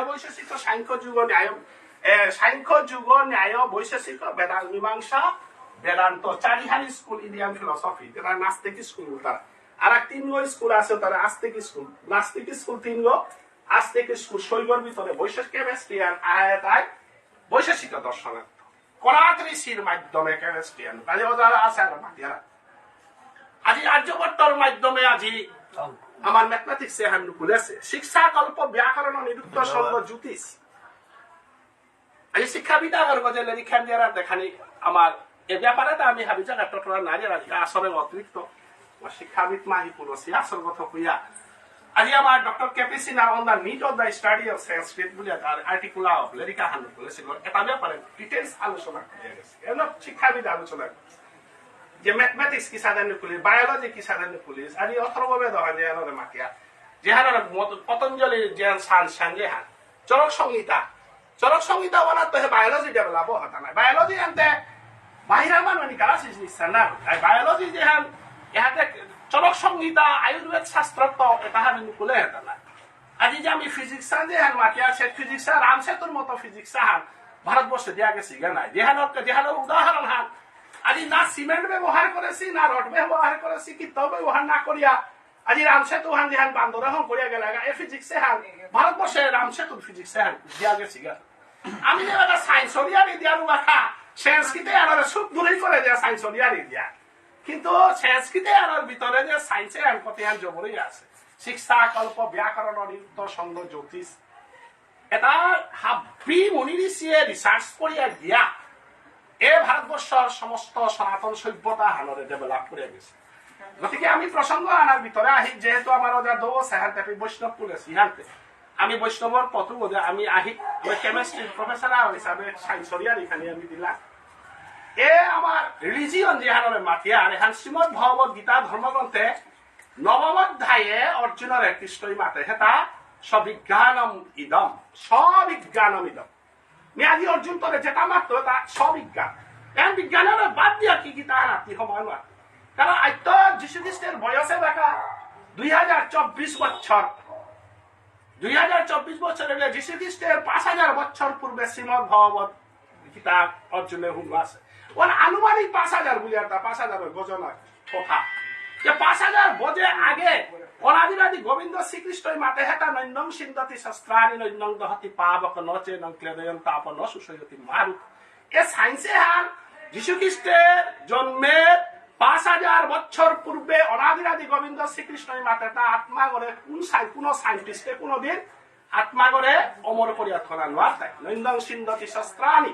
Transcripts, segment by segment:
বৈশেষিক সাংখ্য যুগ ন্যায় বৈশেষিক বেদান্ত মীমাংসা বেদান্ত চারিহানি স্কুল ইন্ডিয়ান ফিলসফি তারা নাস্তিক স্কুল তারা আর তিনগো স্কুল আছে তারা আস্তিক স্কুল নাস্তিক স্কুল তিনগো আস্তিক স্কুল শৈবর ভিতরে বৈশেষিক কেমিস্ট্রিয়ান আয়াতায় বৈশেষিক দর্শনার্থ করাত্রিশির মাধ্যমে কেমিস্ট্রিয়ান কাজে যারা আছে আর মাতিয়ারা আজি আর্যভট্টর মাধ্যমে আজি আমার ম্যাথমেটিক্স এ হামনু খুলেছে শিক্ষা কল্প ব্যাকরণ নিরুক্ত ছন্দ জ্যোতিষ আজি শিক্ষাবিদা গজে লিখান দিয়ারা দেখানি আমার এ ব্যাপারে তো আমি হাবি জায়গা টটরা নারী আসলে অতিরিক্ত শিক্ষাবিদ মাহি পুরসি আসল কথা কইয়া আজি আমার ডক্টর কেপিসিনা on the need of the study of Sanskrit বলে তার আর্টিকুলা অফ লেরিকা হামনু খুলেছিল এটা ব্যাপারে ডিটেইলস আলোচনা করে গেছে এমন শিক্ষাবিদ আলোচনা যে ম্যাথমেটিক্স কি সাধারণ পুলিশ বায়োলজি কি সাধারণ পুলিশ আর এই অথর্ববেদ হয় যে মাতিয়া যে হার পতঞ্জলির যে সান সঙ্গে হান চরক সংহিতা বানাতে বায়োলজি ডেভেলপ হতা না বায়োলজি আনতে বাহিরা মানুষ কারা শিখছে না বায়োলজি যে হান ইহাতে চরক সংহিতা আয়ুর্বেদ শাস্ত্র তো এটা হান খুলে হতা না আজি যে আমি ফিজিক্স যে হান মাতিয়া সে ফিজিক্স রাম সেতুর মতো ফিজিক্স হান ভারতবর্ষে দেওয়া গেছে নাই দেহানোর উদাহরণ হান আজি না সিমেন্ট ব্যবহার করেছি না রড ব্যবহার করেছি কি তো ব্যবহার না করিয়া আজি রামসেতু হান যেহান বান্দরে হন করিয়া গেল এ ফিজিক্স হান ভারতবর্ষে রামসেতু ফিজিক্স হান দিয়া গেছি গা আমি যে একটা সায়েন্সরিয়ারি দিয়া রুখা সংস্কৃতে আর সুখ দূরেই করে দেয়া সায়েন্সরিয়ারি দিয়া কিন্তু সংস্কৃতে আর ভিতরে যে সায়েন্সে আর কত আর জবরই আছে শিক্ষা কল্প ব্যাকরণ নিরুক্ত ছন্দ জ্যোতিষ এটা হাবি মনিঋষিয়ে রিসার্চ করিয়া দিয়া এ ভারতবর্ষের সমস্ত সনাতন সভ্যতা হানরে ডেভেলপ করে গেছে গতিকে আমি প্রসঙ্গ আনার ভিতরে আহি যেহেতু আমার দো সেহান্তে বৈষ্ণব পুলেছি হানতে আমি বৈষ্ণবর পথ আমি আহি আমি কেমিস্ট্রি প্রফেসর হিসাবে সায়েন্সরিয়ার এখানে আমি দিলাম এ আমার রিলিজিয়ন যে হানরে মাতিয়া আর এখান শ্রীমদ ভগবত গীতা ধর্মগ্রন্থে নবম অধ্যায়ে অর্জুনের কৃষ্ণই মাতে হেতা সবিজ্ঞানম ইদম মেয়াদি অর্জুন তোরে যেটা মাত্র তা সবিজ্ঞান এখন বিজ্ঞানের বাদ দিয়া কি গীতা রাতি সময় নয় কারণ আজ তো যীশু খ্রিস্টের বয়সে দেখা 2024 বছর 2024 বছর হলে যীশু খ্রিস্টের 5000 বছর পূর্বে শ্রীমদ ভগবত গীতা অর্জুনের হুম আছে ওর আনুমানিক 5000 বলি আর তা 5000 গজ নয় কথা যে 5000 বছর আগে অনাদিরাদি গোবিন্দ শ্রীকৃষ্ণই মাতে হেতা নৈন্যং সিন্ধতি শস্ত্রানি নৈন্যং দহতি পাবক নচে নং ক্লেদয়ং তাপ ন সুসয়তি মারুত এ সায়েন্সে হান যীশু খ্রিস্টের জন্মের 5000 বছর পূর্বে অনাদিরাদি গোবিন্দ শ্রীকৃষ্ণই মাতে তা আত্মা করে কোন সায়েন্টিস্টে কোনদিন আত্মা করে অমর করিয়া থরা নোয়ার তাই নৈন্যং সিন্ধতি শস্ত্রানি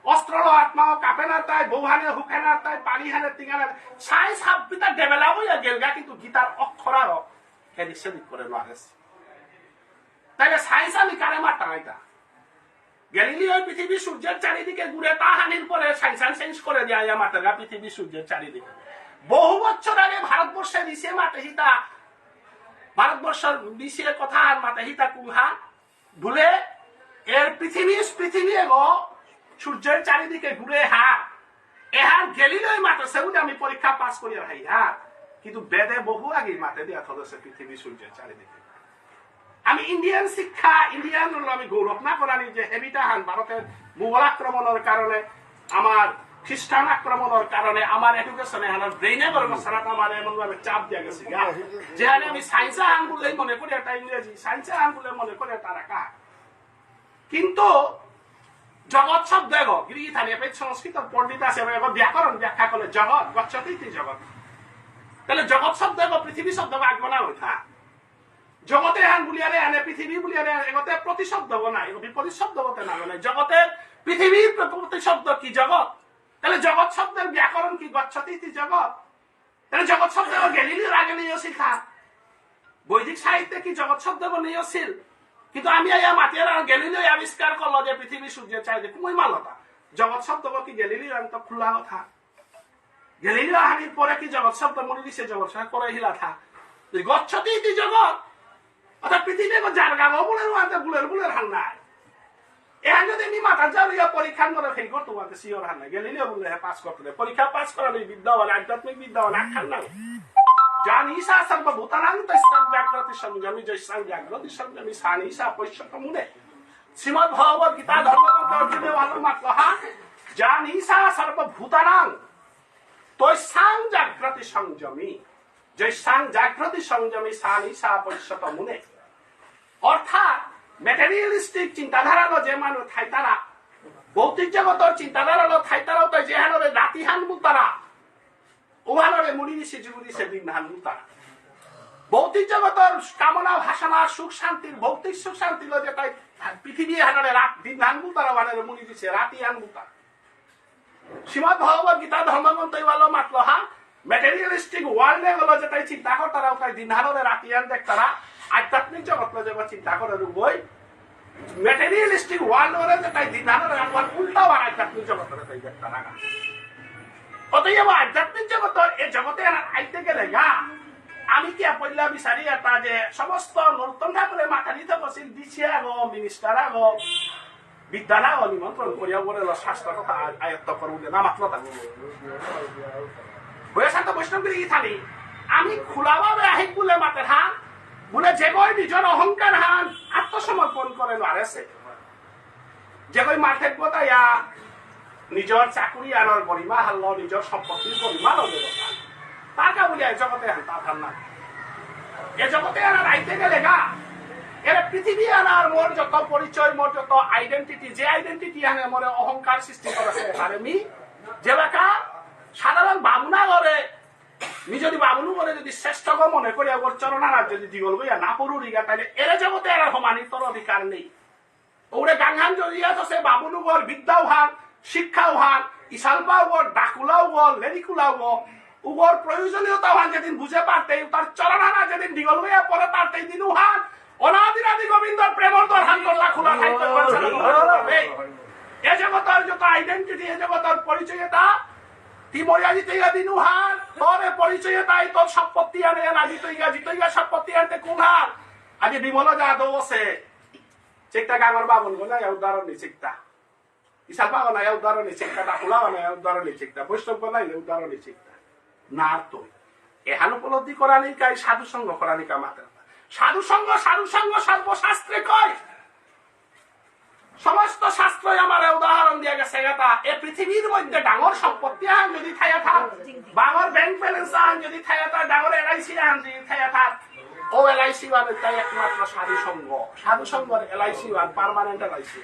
অস্ত্র আত্মাও কাপে না তাই বৌহানে হুকে না তাই পানি হানে তিঙানে সায়েন্স হাবিতা ডেভেলপ হইয়া গেলগা কিন্তু গীতার অক্ষরারও এদিক সেদিক করে নোয়ারেছে তাইলে সায়েন্স আমি কারে মারতাম এটা গ্যালিলিও পৃথিবী সূর্যের চারিদিকে ঘুরে তা হানির পরে সায়েন্স চেঞ্জ করে দেয়া মাতাগা পৃথিবী সূর্যের চারিদিকে বহু বছর আগে ভারতবর্ষের ঋষি মাতে হিতা ভারতবর্ষের ঋষির কথা আর মাতে হিতা কুহা ভুলে এর পৃথিবী এগো সূর্যের চারিদিকে ঘুরে এহার গ্যালিলিও মাতে সেগুলো আমি পরীক্ষা পাস করিয়া ভাই কিন্তু বেদে বহু আগে মাতে দিয়া থলেছে পৃথিবী সূর্যের চারিদিকে আমি ইন্ডিয়ান শিক্ষা ইন্ডিয়ান আমি গৌরব না করানি যে হেবিটা হান ভারতের মুঘল আক্রমণের কারণে আমার খ্রিস্টান আক্রমণের কারণে আমার এডুকেশনে হানার ব্রেইনে গর্ব সারাটা আমার এমন ভাবে চাপ দিয়া গেছে যে আমি সায়েন্সে হান বললেই মনে করি একটা ইংরেজি সায়েন্সে হান বলে মনে করে তারা কা কিন্তু জগৎ শব্দ এগো গিরিথানি সংস্কৃত পণ্ডিত আছে ব্যাকরণ ব্যাখ্যা করলে জগৎ গচ্ছতি জগৎ তাহলে জগৎ শব্দ এগো পৃথিবী শব্দ আগমনা হইতা জগতে হান বুলিয়ারে আনে পৃথিবী বুলিয়ারে এগোতে প্রতিশব্দ না এগো বিপরীত শব্দ হতে না মানে জগতের পৃথিবীর প্রতিশব্দ কি জগৎ তাহলে জগৎ শব্দের ব্যাকরণ কি গচ্ছতি জগৎ তাহলে জগৎ শব্দ গ্যালিলিওর আগে নিয়ে শিখা বৈদিক সাহিত্যে কি জগৎ শব্দ নিয়ে ছিল কিন্তু আমি মাতিয়ার গ্যালিলিও আবিষ্কার করলো যে পৃথিবী সূর্যের চারিদিকে কুই মালতা জগৎ শব্দ কি গ্যালিলিও তো খোলা কথা গ্যালিলিও হানির পরে কি জগৎ শব্দ মনে দিছে জগৎ করে হিলা থা গচ্ছতি জগৎ অর্থাৎ পৃথিবী জারগা বুলের হান নাই এখন যদি আমি মাথা যাওয়া পরীক্ষা করে ফেল করতো শিওর হান নাই গ্যালিলিও বলে পাস করতে পরীক্ষা পাস করালে বিদ্যাবান আধ্যাত্মিক বিদ্যাবান আখ্যান নাই জানিসা সর্বভূতানাং তস্যাং জাগ্রতি সংযমি জৈসাং জাগ্রতি সংযমি সানিসা পৈশ্যত মুনে শ্রীমদ ভগবত গীতা ধর্মগ্রন্থ অর্জুনে মাতলহা জানিসা সর্বভূতানাং তৈসাং জাগ্রতি সংযমী জৈসাং জাগ্রতি সংযমী সানিসা পরিশত মুনে। অর্থাৎ ম্যাটেরিয়ালিস্টিক চিন্তাধারালো যে মানুষ থাই তারা ভৌতিক জগতের চিন্তাধারালো থাই তারাও তো যে হানরে রাতি হান মুতারা ওহানরে মুড়ি দিছে যুগুরি সে দিন হান মুতারা ভৌতিক জগতের কামনা ভাষণা সুখ শান্তির ভৌতিক সুখ শান্তি যে তাই পৃথিবী হানরে রাত দিন হান মুতারা ওহানরে মুড়ি দিছে রাতি হান মুতারা। শ্রীমদ ভগবত গীতা ধর্মগ্রন্থ ইবালো মাতলহা ম্যাটেরিয়ালিস্টিক ওয়ার্ল্ডে হলো যে তাই চিন্তা কর তারা তাই দিন হানরে রাতি হান দেখ তারা আধ্যাত্মিক জগৎ যে চিন্তা করে বই ম্যাটেরিয়ালিস্টিক ওয়ার্ল্ড ওরে যে তাই দিন হানরে রাখবার উল্টা আর আধ্যাত্মিক জগৎরে তাই দেখ তারা অতএব আধ্যাত্মিক জগৎ এই জগতে আইতে গেলে গা আমি কি পয়লা বিচারি এটা যে সমস্ত নর্তন ঠাকুরের মাথা দিতে বসিল দিছে আগো মিনিস্টার আগো বিদ্যালয় নিমন্ত্রণ করিয়া বলে শাস্ত্র কথা আয়ত্ত করবো না মাত্র বৈশান্ত বৈষ্ণবগিরি থানি আমি খোলাভাবে আহি বলে মাতের হান বলে যে কই নিজের অহংকার হান আত্মসমর্পণ করে আরেছে যে কই মাঠে গোতাইয়া নিজের চাকুরি আনার গরিমা হারল নিজের সম্পত্তির গরিমা লগে তার কা বলিয়া জগতে হান তার হান না এ জগতে আনার আইতে গেলে গা এর পৃথিবী আনার মোর যত পরিচয় মোর যত আইডেন্টিটি যে আইডেন্টিটি আনে মোর অহংকার সৃষ্টি করেছে আমি যে লেখা সাধারণ বামুনা করে নিজের বামুনু করে যদি শ্রেষ্ঠ মনে করিয়া ওর চরণার যদি দিগল গইয়া না পড়ুরিয়া তাহলে এর জগতে এর সমানিতর অধিকার নেই ওরে গাংহান জড়িয়া আছে বামুনু গর বিদ্যাও হান শিক্ষাও হান ইসালপাও গর ডাকুলাও গর লেরিকুলাও গর উগর প্রয়োজনীয়তা হান যেদিন বুঝে পারতে তার চরণানা যেদিন দিগল গইয়া পরে তারতে দিনু হান অনাদিরাদি গোবিন্দর প্রেমর দ্বার হান করলা খোলা থাকতে পারবে এ জগতের যত আইডেন্টিটি এ জগতের পরিচয়তা তিমরিয়া দিনু হান তোর পরিচয়তাই তোর সম্পত্তি আনে না জিতইগা সম্পত্তি আনতে কোন হার আজ বিমল যাদব আছে চেকটা গাঙর বাবন গো না উদাহরণ নেই চেকটা ইসাল পাবো না উদাহরণ নেই চেকটা ডাকুলাও না উদাহরণ নেই চেকটা বৈষ্ণব নাই উদাহরণ নেই চেকটা না তো এহান উপলব্ধি করা নেই কাই সাধু সঙ্গ করা নেই কা মাত্রা সাধু সঙ্গ সর্বশাস্ত্রে কয় সমস্ত শাস্ত্রই আমার উদাহরণ দিয়ে গেছে এটা এই পৃথিবীর মধ্যে ডাঙর সম্পত্তি আন যদি থাইয়া থাক ডাঙর ব্যাংক ব্যালেন্স আন যদি থাইয়া থাক ডাঙর এলআইসি আন যদি থাইয়া থাক ও এলআইসি ওয়ান তাই একমাত্র সাধু সঙ্গর এলআইসি ওয়ান পার্মানেন্ট এলআইসি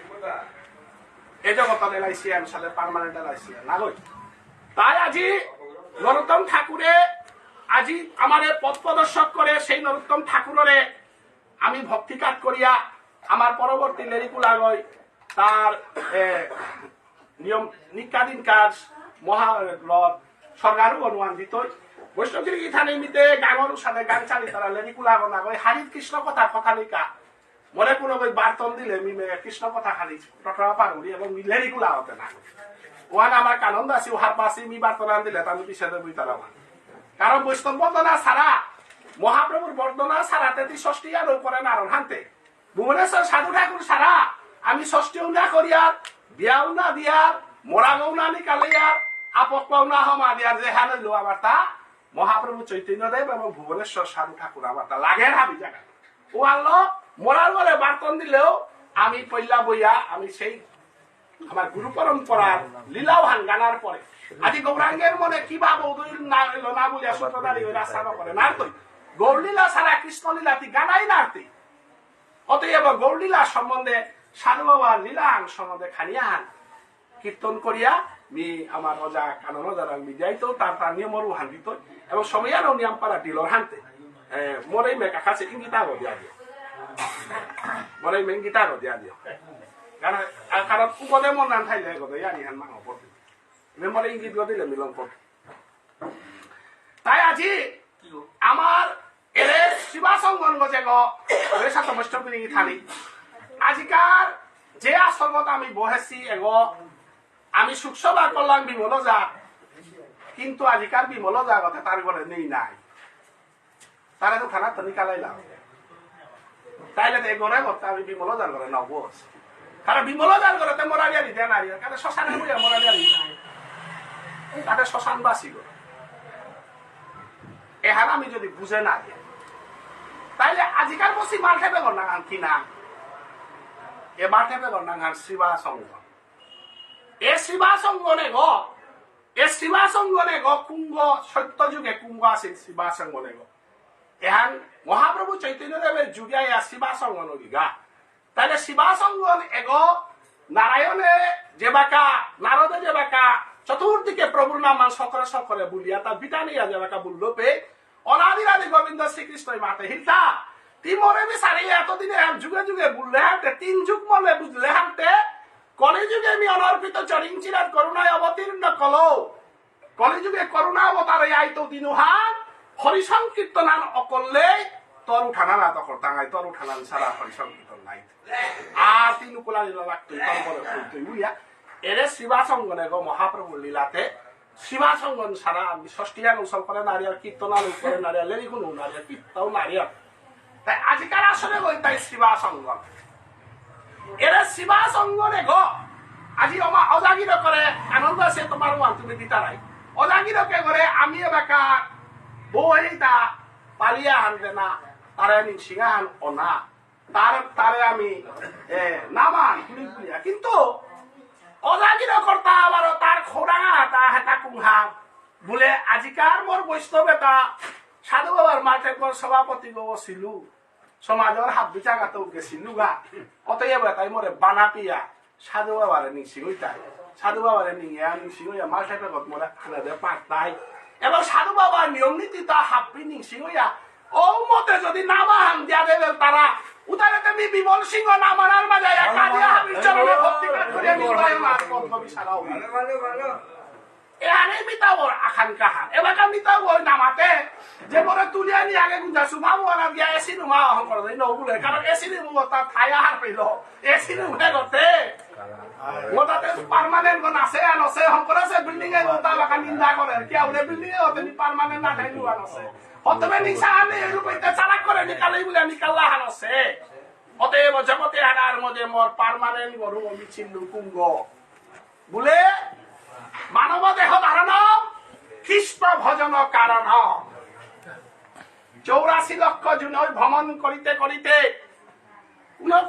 এই জগতের এলআইসি আন সালে পার্মানেন্ট এলআইসি না গই তাই আজি নরোত্তম ঠাকুরে আজি আমারে পথ প্রদর্শক করে সেই নরোত্তম ঠাকুরের আমি ভক্তিকাত করিয়া আমার পরবর্তী লেরিকুলা গই তার নিয়ম নিকাদিন কাজ মহারথ সরকারও অনুমান দিত বৈষ্ণবগিরি ইথানে মিতে গাঙর সাথে গান চালি তারা লেরিকুলা গনা গই হারিত কৃষ্ণ কথা লিখা মনে কোনো বই বার্তন দিলে মিমে কৃষ্ণ কথা খালি টটরা পারি এবং লেরিকুলা হতে না ওয়ান আমার কানন্দ আছি ওহার পাশে মি বার্তন দিলে তার বিষয়ে বই তারা কারণ বৈষ্ণব বর্ণনা ছাড়া মহাপ্রভুর বর্ণনা ছাড়া 33 আর উপরে নারণ হানতে ভুবনেশ্বর সাধু ঠাকুর ছাড়া আমি ষষ্ঠীও না করিয়ার বিয়াও না দিয়ার মরাগও না নিকালিয়ার আপকাও না হমা দিয়ার যে হান লো আমার তা মহাপ্রভু চৈতন্যদেব এবং ভুবনেশ্বর সাধু ঠাকুর আমার তা লাগে হাবি জায়গা ও আল্লাহ মরার বলে বার্তন দিলেও আমি পয়লা বইয়া আমি সেই আমার গুরু পরম্পরার লীলাওহান গানার পরে আজি গৌরাঙ্গের মনে কি ভাব না বলিয়া সত্যদারি রাস্তা করে না তুই গৌরলীলা ছাড়া কৃষ্ণলীলা তুই গানাই না তুই অতএব গৌরলীলা সম্বন্ধে সাধু বাবার লীলাং সম্বন্ধে খানিয়ান কীর্তন করিয়া মি আমার রজা কানন রজার মিডিয়াইত তার নিয়মরও হান দিত এবং সময়ারও নিয়ম পারা ডিলর হানতে মরে মেকা কাছে ইঙ্গিতা দিয়া দিও মরে মেঙ্গিতা দিয়া দিও কারণ উপদে মন নান থাইলে গদে ইয়ানি হান মাংস পড়তে মেমরে ইঙ্গিত দিলে মিলন পড়তে তাই আজি আমার এরে শিবাসঙ্গন গজে গের সাথে বৈষ্ণবগিরি থানি আজিকার যে আশ্রমত আমি বহেছি এগো আমি সুখসভা করলাম বিমল যা কিন্তু আজিকার বিমল যা কথা তার ঘরে নেই নাই তারা তো খানা তো নিকালাইলাম তাইলে ঘরে করতে আমি বিমল যার ঘরে নব কারণ বিমল যার ঘরে মরালিয়ারি দেয় নারী কারণ শ্মশানে বলিয়া মরালিয়ারি তাদের শ্মশান বাসি গো এহার আমি যদি বুঝে না দিই তাইলে আজিকার বসি মাল খেতে না কি না এ মাঠে বেগর নাঙ্গান শিবা সঙ্গ এ শিবা সঙ্গনে গো এ শিবা সঙ্গনে গো কুঙ্গ সত্য যুগে কুঙ্গ আছে শিবা সঙ্গনে গো এহান মহাপ্রভু চৈতন্যদেবের যুগে শিবা সঙ্গন গা তাহলে শিবা সঙ্গন এগো নারায়ণে যে বাকা নারদে যে বাকা চতুর্দিকে প্রভুর নাম সকলে সকলে বলিয়া তার বিটানিয়া যে বাকা বললো পে অনাদিরাদি গোবিন্দ শ্রীকৃষ্ণ মাতে হিলতা তিমরে বিচারি এতদিনে যুগে যুগে বললে হাঁটে 3 যুগ মনে বুঝলে হাঁটে কলিযুগে আমি অনর্পিত চরিঞ্চিরাত করুণায় অবতীর্ণ কলো কলিযুগে করুণা অবতারে আইতো দিনুহান হরিসংকীর্তনান অকললে তর উঠানা না তখন টাঙাই তর উঠানান সারা হরিসংকীর্তন নাই আর তিন কুলা লীলা লাগতো তারপরে তুই বুঝিয়া এরে শিবাসঙ্গনে গো মহাপ্রভুর লীলাতে শিবাসঙ্গন সারা আমি ষষ্ঠীয়ান উৎসব করে নারিয়ার কীর্তনাল করে নারিয়ার লেরিগুনো নারিয়ার কীর্তন নারিয়ার তাই আজকাল আসলে গই তাই শিবাসঙ্গন এরে শিবাসঙ্গনে গো আজি অমা অজাগির করে আনন্দ আছে তোমার ওয়ান তুমি দিতা নাই অজাগিরকে করে আমি এবাকা বইটা পালিয়া হানবে না তারে আমি সিংহান অনা তারে আমি নামান কিন্তু অজাগির কর্তা আবার তার খোরাঙা তা হেতা কুংহা বলে আজিকার মোর বৈষ্ণব এটা সাধু বাবার মাঠে সভাপতি গো ছিলু সমাজের হাত বিচাগাতেও গেছিলু গা অতএব তাই মোরে বানা পিয়া সাধু বাবারে নিশি হইতাই সাধু বাবারে নিয়ে নিশি হইয়া মাঠে পেগত মোরে খানা দিয়ে পাঁচতাই এবং সাধু বাবার নিয়ম নীতি তা হাপ্পি নিশি হইয়া ও মতে যদি নামাহান দিয়া দেবেন তারা উদারে তুমি বিমল সিংহ নামানার মাঝে একা দিয়া হাবির চরণে ভক্তি করে নিউরায় মার পদ্মবি সারাও ভালো এখানে মিতাবর আকাঙ্ক্ষা এলাকা মিতাবর নামাতে যে বড় তুলিয়া নিয়ে আগে গুঞ্জা সুভাব ওরা দিয়া এসি নুমা অহংকর নবুলে কারণ এসি নুমা তার থায়া হার পেল এসি নুমে গতে ওটাতে পার্মানেন্ট কোন আছে আর আছে অহংকর আছে বিল্ডিং এ ওটা এলাকা নিন্দা করে কি ওরে বিল্ডিং এ ওতে পার্মানেন্ট না থাই নুয়া আছে অতবে নিসা আনে এরূপতে চালাক করে নিকালাই বলে নিকাল্লা হান আছে অতএব জগতে হারার মধ্যে মোর পার্মানেন্ট গরু মিছিল কুঙ্গ বলে মানব দেহ ধারণ কৃষ্ণ ভজন কারণ 84 লক্ষ জুনই ভ্রমণ করিতে করিতে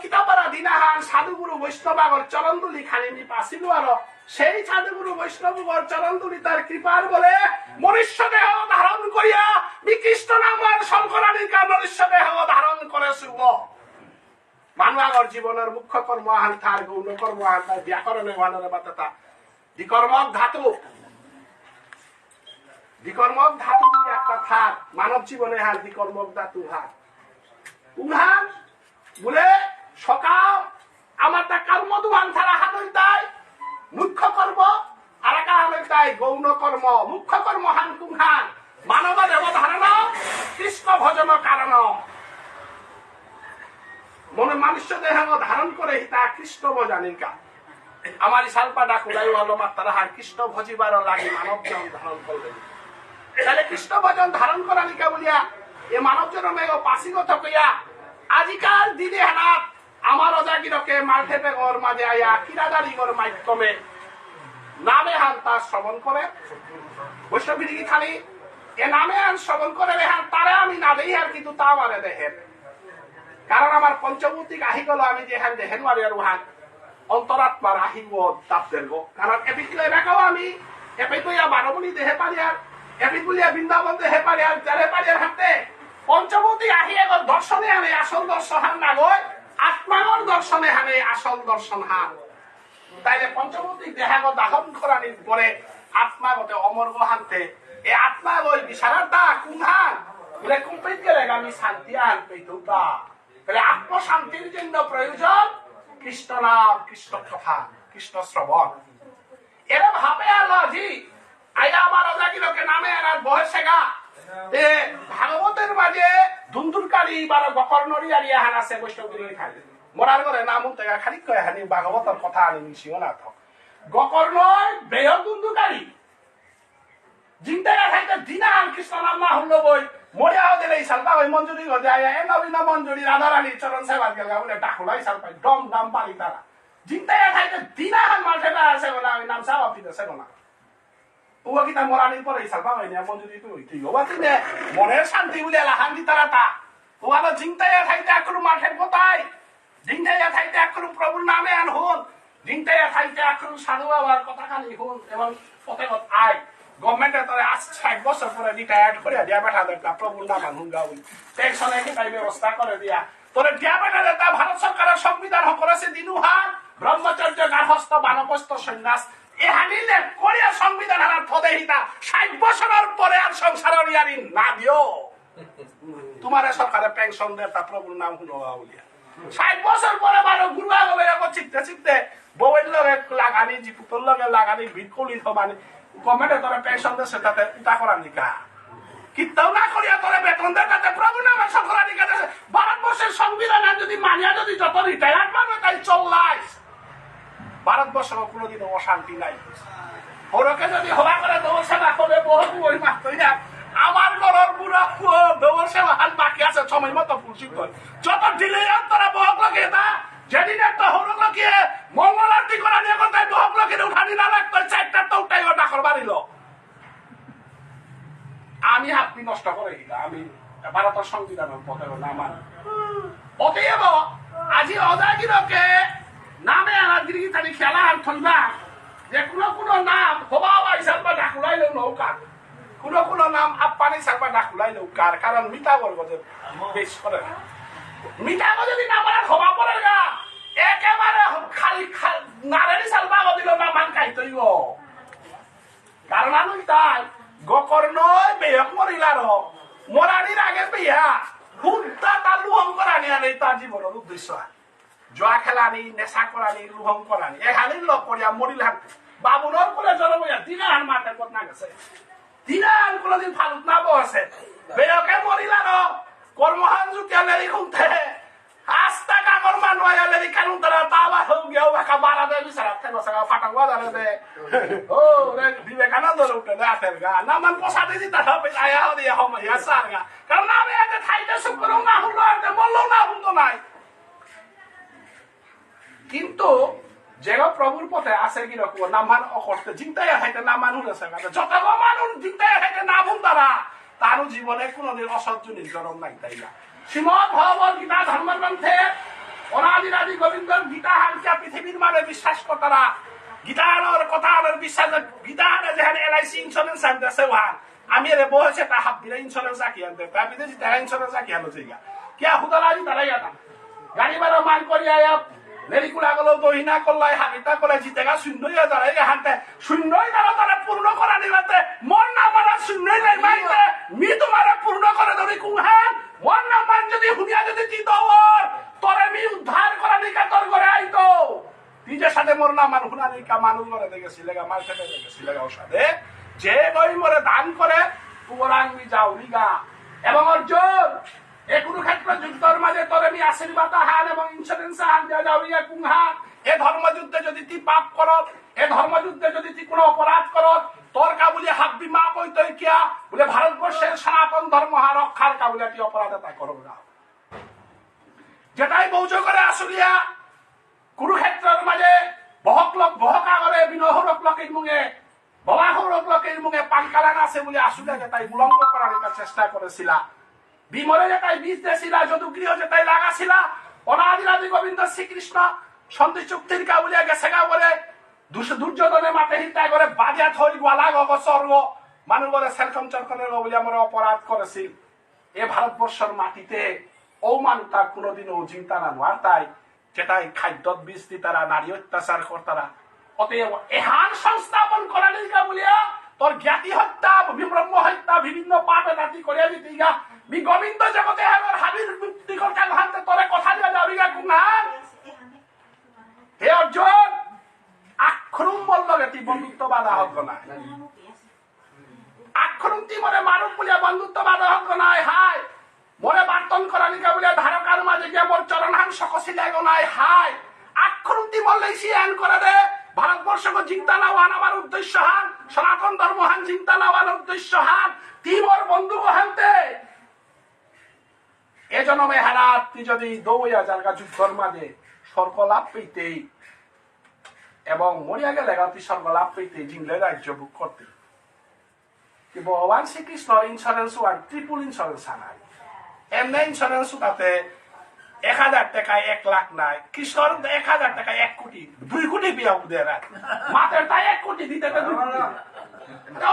কিতাপারা দিনাহান সাধুগুরু বৈষ্ণবাগর চরণদুলি খালি নি পাছিল আর সেই সাধুগুরু বৈষ্ণবগর চরণদুলি তার কৃপার বলে মনুষ্য দেহ ধারণ করিয়া বিকৃষ্ট নামের শঙ্করানিকা মনুষ্য দেহ ধারণ করে শুভ মানবাগর জীবনের মুখ্য কর্ম আহান তার গৌণ কর্ম আহান তার ব্যাকরণে ওয়ানের বাততা দ্বিকর্মক ধাতু দ্বিকর্মক ধাতু একটা থাক মানব জীবনে হার দ্বিকর্মক ধাতু হার উহান বলে সকাল আমার তা কর্ম দুহান ছাড়া হাতই তাই মুখ্য কর্ম আর একা হাতই তাই গৌণ কর্ম মুখ্য কর্ম হান কুমহান মানব দেব ধারণ কৃষ্ণ ভজন কারণ মনে মানুষ্য দেহ ধারণ করে তা কৃষ্ণ ভজানিকা আমার সালপাটা খুলাই হলো মাত্রা হার কৃষ্ণ ভজিবার লাগে মানব জন ধারণ করলেন তাহলে কৃষ্ণ ভজন ধারণ করা নিকা বলিয়া এ মানব জন্মে পাশিগত কইয়া আজিকাল দিনে হানাত আমার অজাগিরকে মাঠে বেগর মাঝে আয়া কিরাদারিগর মাধ্যমে নামে হান তার শ্রবণ করে বৈষ্ণবী খালি এ নামে হান শ্রবণ করে রেহান তারে আমি না দেই আর কিন্তু তা আমারে দেখেন কারণ আমার পঞ্চভৌতিক আহি গেল আমি যে হান দেখেন মারি আর হান অন্তরাত্মার আহিব তাপ দেব কারণ এপিক এলাকাও আমি এপিক বারবলি দেহে পারি আর এপিক বলিয়া বৃন্দাবন দেহে পারি আর যারে পারি আর হাতে পঞ্চভৌতিক আহি এগর দর্শনে হানে আসল দর্শন হান না গয় আত্মাগর দর্শনে হানে আসল দর্শন হান তাইলে পঞ্চভৌতিক দেহাগ দাহন করানির পরে আত্মাগতে অমর্গ হানতে এ আত্মা গই বিশারদা কুমহান বলে কুম্পিত গেলে আমি শান্তি আন পেতুতা তাহলে আত্মশান্তির জন্য প্রয়োজন কৃষ্ণ নাম কৃষ্ণ কথা কৃষ্ণ শ্রবণ এরা ভাবে আল্লাহজি আইয়া আমার অজাগিরকে নামে আর বয়সে গা ভাগবতের মাঝে ধুন্দুরকারী বা গকর্ণরি আরিয়া হান আছে বৈষ্ণবগিরি খালি মরার ঘরে নাম উঠতে খালি কয়ে হানি ভাগবতের কথা আনি নিশিও না থাক গকর্ণর বেহ ধুন্দুরকারী জিন্দারা থাকতে দিনা কৃষ্ণ নাম না হল বই মরিয়াও দিলে সালপা ওই মঞ্জুরি ঘরে আয়া এ নবীন মঞ্জুরি রাধারানী চরণ সেবার গেল বলে ডাকুলাই সালপাই দম দাম পারি তারা জিন্দারা থাকতে দিনা হান মাঠে আছে বলে আমি নাম সাবা পিতেছে না ও কি তা মরানির পরে সালপা হয়নি মঞ্জুরি তুই ঠিক হবা তিনে মনের শান্তি বলে শান্তি তারা তা ও আলো জিন্দারা থাকতে এখন মাঠের কোথায় দিনটাইয়া থাইতে এখন প্রভুর নামে আন হন, দিনটাইয়া থাইতে এখন সাধু বাবার কথা খালি হন এবং প্রত্যেকত আয় গভর্নমেন্টের তরে আজ 60 বছর পরে রিটায়ার্ড করে দিয়া বেটা দেবতা প্রভুর নাম আন হুন গাউল পেনশনে কি তাই ব্যবস্থা করে দিয়া তোরে দিয়া বেটা দেবতা ভারত সরকারের সংবিধান করেছে দিনুহান ব্রহ্মচর্য গার্হস্থ বানপ্রস্থ সন্ন্যাস এহানিলে কোরিয়া সংবিধান হারা থদে হিতা 60 বছরের পরে আর সংসারের ইয়ারি না দিও তোমারে সরকারের পেনশন দেবতা প্রভুর নাম হুন গাউলিয়া 60 বছর পরে বারো গুরুয়া গবে এখন চিকতে চিকতে বউয়ের লগে লাগানি জিপুতর লগে লাগানি ভিড়কলি সমানি গভর্নমেন্টে তোরা পেনশন দেশে তাতে উঠা করা নিকা কিতাও না করিয়া তোরা বেতন দেয় তাতে প্রভু নামে সরকার নিকা দেশে ভারতবর্ষের সংবিধান যদি মানিয়া যদি যত রিটায়ার্ড পাবে তাই চল্লাই ভারতবর্ষের কোনোদিনও অশান্তি নাই ওরকে যদি হওয়া করে দৌড় সেবা করে বহু ওই মাত্র আমার ঘরের বুড়া দৌড় সেবা হাল বাকি আছে সময় মতো ফুলসিক যত দিলে তোরা বহক লাগে তা যেদিন একটা হরক লাগিয়ে মঙ্গল আরতি করা নিয়ে কথায় বহক লাগিয়ে উঠানি না লাগতো 4টা তো উঠাই ডাকর বাড়িল আমি আপনি নষ্ট করে দিলাম আমি ভারতের সংবিধানের পথে নামান অতএব আজি অজাগিরকে নামে আনার দিকে তারি খেলা আর থইবা যে কোনো নাম হবাও আইসার বা ডাকুলাইলেও নৌকার কোনো নাম আপ্পানি সারবা ডাকুলাইলেও কার কারণ মিতা বর্গ যে বেশ করে না মিঠাকে যদি না মারা খবা পড়ে গা একেবারে খালি নারায়ণী সালবা দিল না মান খাইতইব কারণ আমি তাই গকর নয় বেয়ক মরিলার মরানির আগে পেয়া হুন্তা তার লুহং করানি আনে তার জীবনের উদ্দেশ্য জোয়া খেলানি নেশা করানি লুহং করানি এখানেই লগ করিয়া মরিলাম বাবুনর করে জন্ম দিনার মাঠের কথা গেছে দিনার কোনদিন ফালুত না বসে বেয়কে মরিলার কর্মহান জুতিয়ালে খুঁতে আস্তা কাকর মানুয়ালে কানুন তারা তাবা হোক গেও বাকা বারা দে বিছারা থেনো সাগা ফাটাঙ্গা জানে দে ও রে বিবেকানন্দ উঠে দে আতের গা নামান পোসাতে দিতা হবে আয়া দিয়া হমা ইয়া সারগা কারণ নামে আগে থাইতে শুকর না হলো আর বললো না হুতো নাই কিন্তু যেগো প্রভুর পথে আছে কি রকম নামান অকর্তে চিন্তায় থাইতে নামান হুলেছে যত মানুষ চিন্তায় থাইতে নাম হুন তারা তারও জীবনে কোনদিন অসহ্য নির্জরম নাই তাই না শ্রীমদ ভগবত গীতা ধর্মগ্রন্থে অনাদিরাদি গোবিন্দর গীতা হালকা পৃথিবীর মানে বিশ্বাস কর্তারা গীতার কথা বিশ্বাস গীতারে যেখানে LIC ইন্স্যুরেন্স আনতেছে ওহান আমি এর বসে তা হাত দিলে ইন্স্যুরেন্স রাখি আনতে তা বিদেশি তারা ইন্স্যুরেন্স রাখি আনো জায়গা কিয়া হুদালাজি তারাই আতা গাড়ি ভাড়া মান করিয়া লেরিকুলা গেল দহিনা করলাই হাবিতা করে জিতেগা শূন্যই দাঁড়াই হাতে শূন্যই তারা পূর্ণ করা নিলাতে মন না মারা শূন্যই নাই মাইতে মি তোমার পূর্ণ করে ধরি কুহান মন না মান যদি হুনিয়া যদি জিত তোরে মি উদ্ধার করা নিকা তোর করে আইতো নিজের সাথে মোর না মান হুনা নিকা মানুষ মরে দেখেছিল মার থেকে দেখেছিল সাথে যে গই মরে দান করে পুরাঙ্গি যাও রিগা এবং অর্জুন কোনো ক্ষেত্রে যুদ্ধের মাঝে তোরে মি আশীর্বাদ হান এবং ইন্স্যুরেন্স হান দেওয়া যাও রিগা কুহা এ ধর্মযুদ্ধে যদি তুই পাপ কর এ ধর্মযুদ্ধে যদি তুই কোনো অপরাধ কর তোর কাবুলি হাব্বি মা বইতই কিয়া বলে ভারতবর্ষের সনাতন ধর্ম রক্ষার কাবুলি তুই অপরাধতা করব না যেটাই বৌজ করে আসলিয়া কুরুক্ষেত্রের মাঝে বহকা করে বিনহরক লোকের মুখে বলাহরক লোকের মুখে পানকালান আছে বলে আসলে যেটাই উলঙ্গ করার একটা চেষ্টা করেছিল বিমরে যেটাই বীজ দিয়েছিলা যদুগৃহ যেটাই লাগাছিলা অনাদিরাদি গোবিন্দ শ্রীকৃষ্ণ সন্ধি চুক্তির কাবুলিয়া গেছে গা বলে দুর্যোধনে মাঠে হিন্তায় করে বাজা থই গোয়ালা গগ স্বর্গ মানুষ বলে সেরকম চরকনের বলে আমরা অপরাধ করেছি এ ভারতবর্ষের মাটিতে ও মানুষ তার কোনোদিনও চিন্তা না আর তাই যেটাই খাদ্য বীজ দি তারা নারী অত্যাচার কর্তারা অতএব এহান সংস্থাপন করা নিকা বলিয়া তোর জ্ঞাতি হত্যা ব্রহ্ম হত্যা বিভিন্ন পাপে জাতি করিয়া দিতে গা বি গোবিন্দ জগতে হার হাবির মুক্তি করতে হাতে তোরে কথা দিয়া যাবি গা কুনার হে অর্জুন আক্ষরুম বলল গেতি বন্ধুত্ব বাধা হক না আক্ষরুম তি মনে মারুক বলিয়া বন্ধুত্ব বাধা হক নাই হাই মনে বার্তন করা নিকা বলিয়া ধারকার মাঝে গিয়া মোর চরণহান সকশিলা নাই হাই আক্ষরুন্তি বললেই সে আইন করে দে ভারতবর্ষকে চিন্তা নেওয়ান আমার উদ্দেশ্য হান সনাতন ধর্ম হান চিন্তা নেওয়ার উদ্দেশ্য হান তিমর বন্ধু হানতে এ জন্মে হারাত তুই যদি দৌড়িয়া জায়গা যুদ্ধর মাঝে স্বর্গ লাভ পেতেই এবং মরিয়া গেলে তুই স্বর্গ লাভ পেতেই জিংলে রাজ্য বুক করতে ভগবান শ্রীকৃষ্ণর ইন্স্যুরেন্স ওয়ান ট্রিপল ইন্স্যুরেন্স আনাই এমনি ইন্স্যুরেন্স তাতে 1000 টাকায় 1 লাখ নাই, কৃষ্ণর 1000 টাকায় 1 কোটি, 2 কোটি বিয়া দেয় না, মাত্র তাই 1 কোটি দিতে 2 কোটি।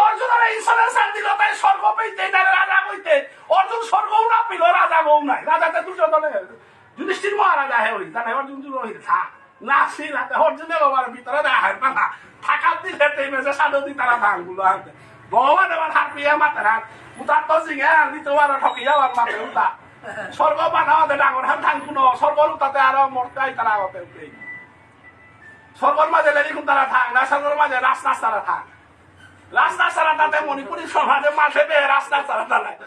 অর্জুনের ইন্স্যুরেন্স দিল, তাই স্বর্গ পেইতে রাজা হইতে, অর্জুন স্বর্গও না পেল, রাজা বউ নাই, রাজাতে দুর্যোধনে যুধিষ্ঠির মহারাজা হে হই, জানে অর্জুন থাক না শিলাতে অর্জুনের বাবার ভিতরে দেখা না থাকার দিলে মেজে সাধু দি তারা ধান গুলো আনতে ভগবান এবার হাত পিয়া মাতে হাত উতার তো জিঙে আনি তোমার ঠকিয়া আমার মাতে উতা স্বর্গ বানাওয়াতে ডাঙর হাত ধান কোনো স্বর্গর উতাতে আরো মরতাই তারা আগতে উঠে স্বর্গর মাঝে লেলিকুন তারা থাক না, স্বর্গর মাঝে রাস্তা তারা থাক, রাস্তা ছাড়া তাতে মণিপুরী সমাজে মাঠে পেয়ে রাস্তা ছাড়া তারায়,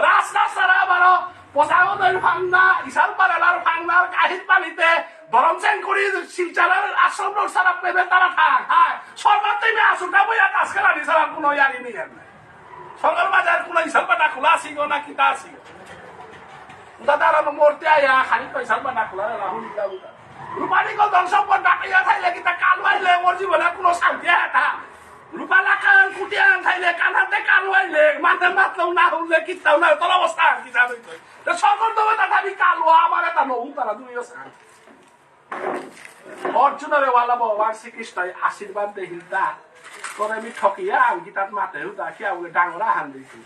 রাস্তা ছাড়া আবারও পোশাকদের ফাংনা ইশাল পারেলার ফাংনার কাহির পানিতে গরম চেন করি শিলচারের আশ্রম রোড ছাড়া পেবে তারা থাক। হ্যাঁ সরকার থেকে আসুটা বইয়া কাজ করা নি ছাড়া কোনো ইয়ারি নেই, সরকার বাজার কোনো ইশাল পাটা খোলা আসিগ না কিতা আসিগ তারা মরতে আয়া খালি পয়সা পাটা খোলা রাহুল রূপানি গো ধন সম্পদ ডাকাইয়া থাইলে কিতা কাল মাইলে মোর জীবনে কোনো শান্তি এটা রূপা লাখান কুটিয়ান খাইলে কানাতে কান হইলে মাথে মাতলেও না হইলে কিতাও না তোর অবস্থা কি জানি তো সকল তো তথাপি কালো আমার এটা নহু তারা দুইও সান অর্জুনের ওয়ালা ভগবান শ্রীকৃষ্ণ আশীর্বাদ দেহিলতা তোরে আমি ঠকিয়া গীতাত মাতে হুতা কি আউলে ডাঙরা হান দিছি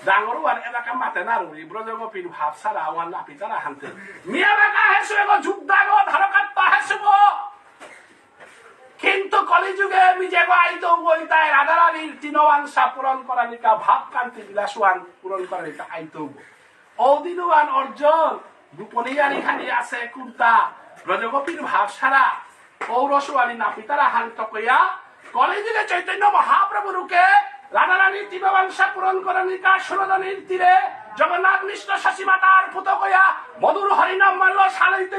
ডাঙরও আর এলাকা মাতে না রবি ব্রজগোপীর ভাব সারা ওয়ান নাপি তারা হানতে মিয়া বেকা হেসু এগো যুদ্ধাগো ধারকাত্ত হেসুব কিন্তু কলিযুগে বিজয় আইতো বই তাই রাধারানীর তৃণবাংশা পূরণ করা নিকা ভাব কান্তি বিলাসওয়ান পূরণ করা নিকা আইতো অদিনওয়ান অর্জন গোপনীয়ারি খানি আছে কুর্তা ব্রজগোপীর ভাব সারা পৌরসওয়ালী নাপিতারা হান্ত কইয়া কলিযুগে চৈতন্য মহাপ্রভুরুকে রাধারানীর তৃণবাংশা পূরণ করা নিকা সুরধনীর তীরে জগন্নাথ মিশ্র শশী মাতার পুত কইয়া মধুর হরিনাম মাল্য সালাইতে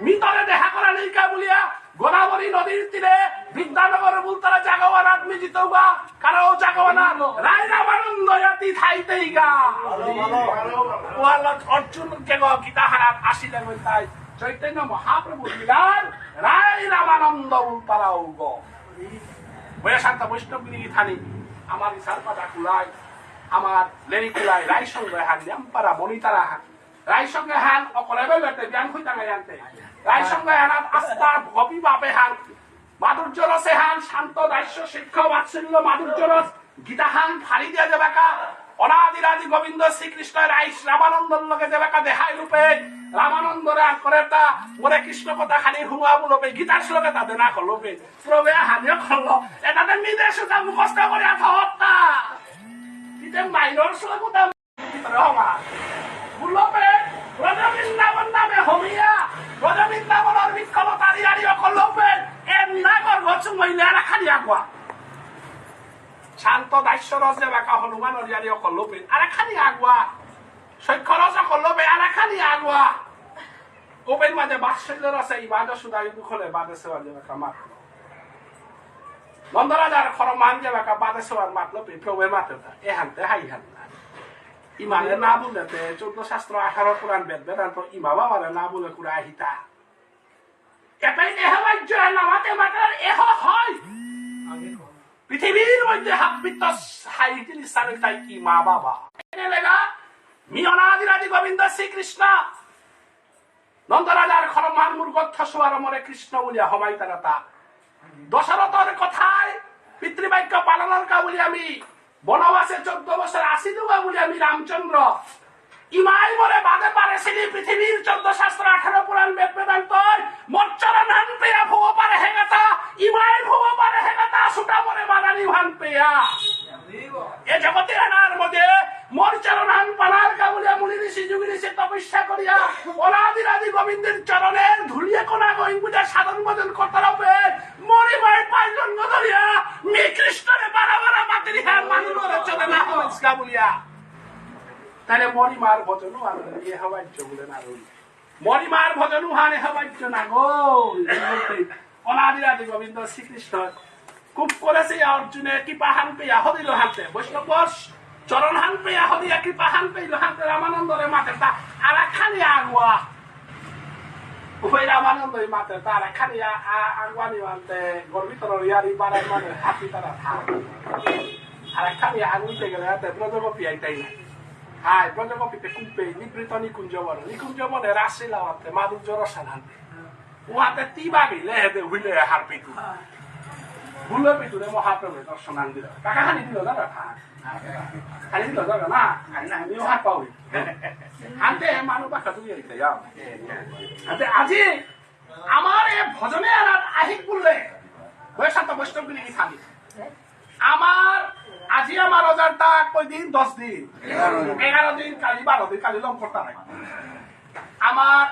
মিতরে দেখা করা নিকা বলিয়া গোদাবরী নদীর তীরে বিদ্যানগর বুলতারা জাগওয়ান আদমি জিতৌগা কারো জাগওয়ানা রায় রামানন্দ ইয়াতি থাইতেই গা ওয়ালত অর্জুন কে গো গীতা হারাত আসিলে গই তাই চৈতন্য মহাপ্রভু লীলার রায় রামানন্দ বুলতারাও গো বয়া শান্ত বৈষ্ণবগিরি থানি আমার ইসার পাতা কুলাই আমার লেরি কুলাই রায় সঙ্গে হান নেমপারা মনিতারা হান রায় সঙ্গে হান অকলে বেলতে জ্ঞান হইতাঙ্গাই আনতে রায় সঙ্গে হানাত আস্থা গপী বাপে হান মাধুর্য রসে হান শান্ত দাস্য শিক্ষা বাৎসল্য মাধুর্য রস গীতা হান ফাড়ি দিয়া যাবাকা অনাদিরাদি গোবিন্দ শ্রীকৃষ্ণ রায় রামানন্দর লগে যাবাকা দেখাই রূপে রামানন্দরে করে তা মোরে কৃষ্ণ কথা খালি হুয়া বলবে গীতার শ্লোকে তাদের না করলোবে প্রবে হানিও করলো এটাতে মিদে সুতা মুখস্থ করে হত্যা দিতে মাইনর শ্লোক কথা রহমা বলবে ব্রজবৃন্দাবন নামে হমিয়া ব্রজবৃন্দাবনের বিক্ষম তারিয়ারি অকল্লবে এর নাগর গছু মহিলারা খালি আগুয়া শান্ত দাস্য রস যাবাকা হনুমানের ইয়ারি অকল্লবে আরে খালি আগুয়া সৈক্ষ রস অকল্লবে আরে খালি আগুয়া ওপেন মাঝে বাৎসল্য রসে ইবাদ সুদাই মুখলে বাদে সেবা যাবাকা মাত্র নন্দরাজার খরমান যাবাকা বাদে সেবার মাতলো প্রবে মাত্রতা এ হানতে হাই হান ইমানে না বলতে 14 শাস্ত্র 18 পুরাণ বেদ বেদান্ত ইমা বাবারে না বলে কুরা আহিতা এটাই এহবাজ্য নামাতে মাত্রার এহ হয় পৃথিবীর মধ্যে হাবিত সাইতিল স্থানে তাই ইমা বাবা এনে লেগা মিয়নাদিরাদি গোবিন্দ শ্রীকৃষ্ণ নন্দরাজার খরমান মূর্গত্থ সোয়ার মরে কৃষ্ণ বলিয়া হমাই তারা তা দশরথর কথায় পিতৃবাক্য পালনের কা বলি আমি বনবাসে 14 বছর আসি দুবা বলি আমি রামচন্দ্র ইমাই মরে বাদে পারেছিলি পৃথিবীর 14 শাস্ত্র 18 পুরাণ বেদ বেদান্ত মচ্চরণ হান পেয়া ভুব পারে হেগাতা ইমাই ভুব পারে হেগাতা সুটা মরে মারানি ভান পেয়া এ জগতে আনার মধ্যে মোর চরণান পানার কাবুলিয়া মুনি ঋষি যোগী ঋষি তপস্যা করিয়া অনাদিরাদি গোবিন্দের চরণের ধুলিয়ে কোনা গোবিন্দ পূজা সাধন ভজন করতে হবে মরি ভাই পাইজন ধরিয়া মি কৃষ্ণরে বারাবারা মাতৃ হ্যাঁ মানুষের চরণ না হইস কাবুলিয়া তাহলে মরিমার ভজনও আর এ হবাজ্য বলে না রই মরিমার ভজনও হান এ হবাজ্য না গো অনাদিরাদি গোবিন্দ শ্রীকৃষ্ণ খুব করেছে অর্জুনে কৃপা হান পেয়া হদিল হাতে বৈষ্ণব চরণ হান পেয়া হদিয়া কৃপা হান পেইল হাতে রামানন্দরে মাতে তা আর খালি আগুয়া ওই রামানন্দই মাতে তার খালি আগুয়ানি মানতে গর্বিত ইয়ারি বাড়াই মানে হাতি তারা থাক আর খালি আগুইতে গেলে হাতে ব্রজগোপী আইতাই নাই হাই ব্রজগোপীতে কুম্পে নিবৃত নিকুঞ্জ বন নিকুঞ্জ বনে রাশি লাওয়াতে মাধুর্য রসানান্তে উহাতে তিবাগিলে হেদে হুইলে হার পিতু ভুলো পিতুরে মহাপ্রভু দর্শনান দিল কাকা খানি দিল না খালি দিল না আমিও হাত পাওই হাতে মানুষ বাসা তুই হাতে আজি আমার এ ভজনে আহিক বললে বৈশাখ বৈষ্ণবগুলি কি খালি আমার আজি আমার অজারটা কয়দিন 10 দিন 11 দিন কালি 12 দিন কালি লম করতে নাই আমার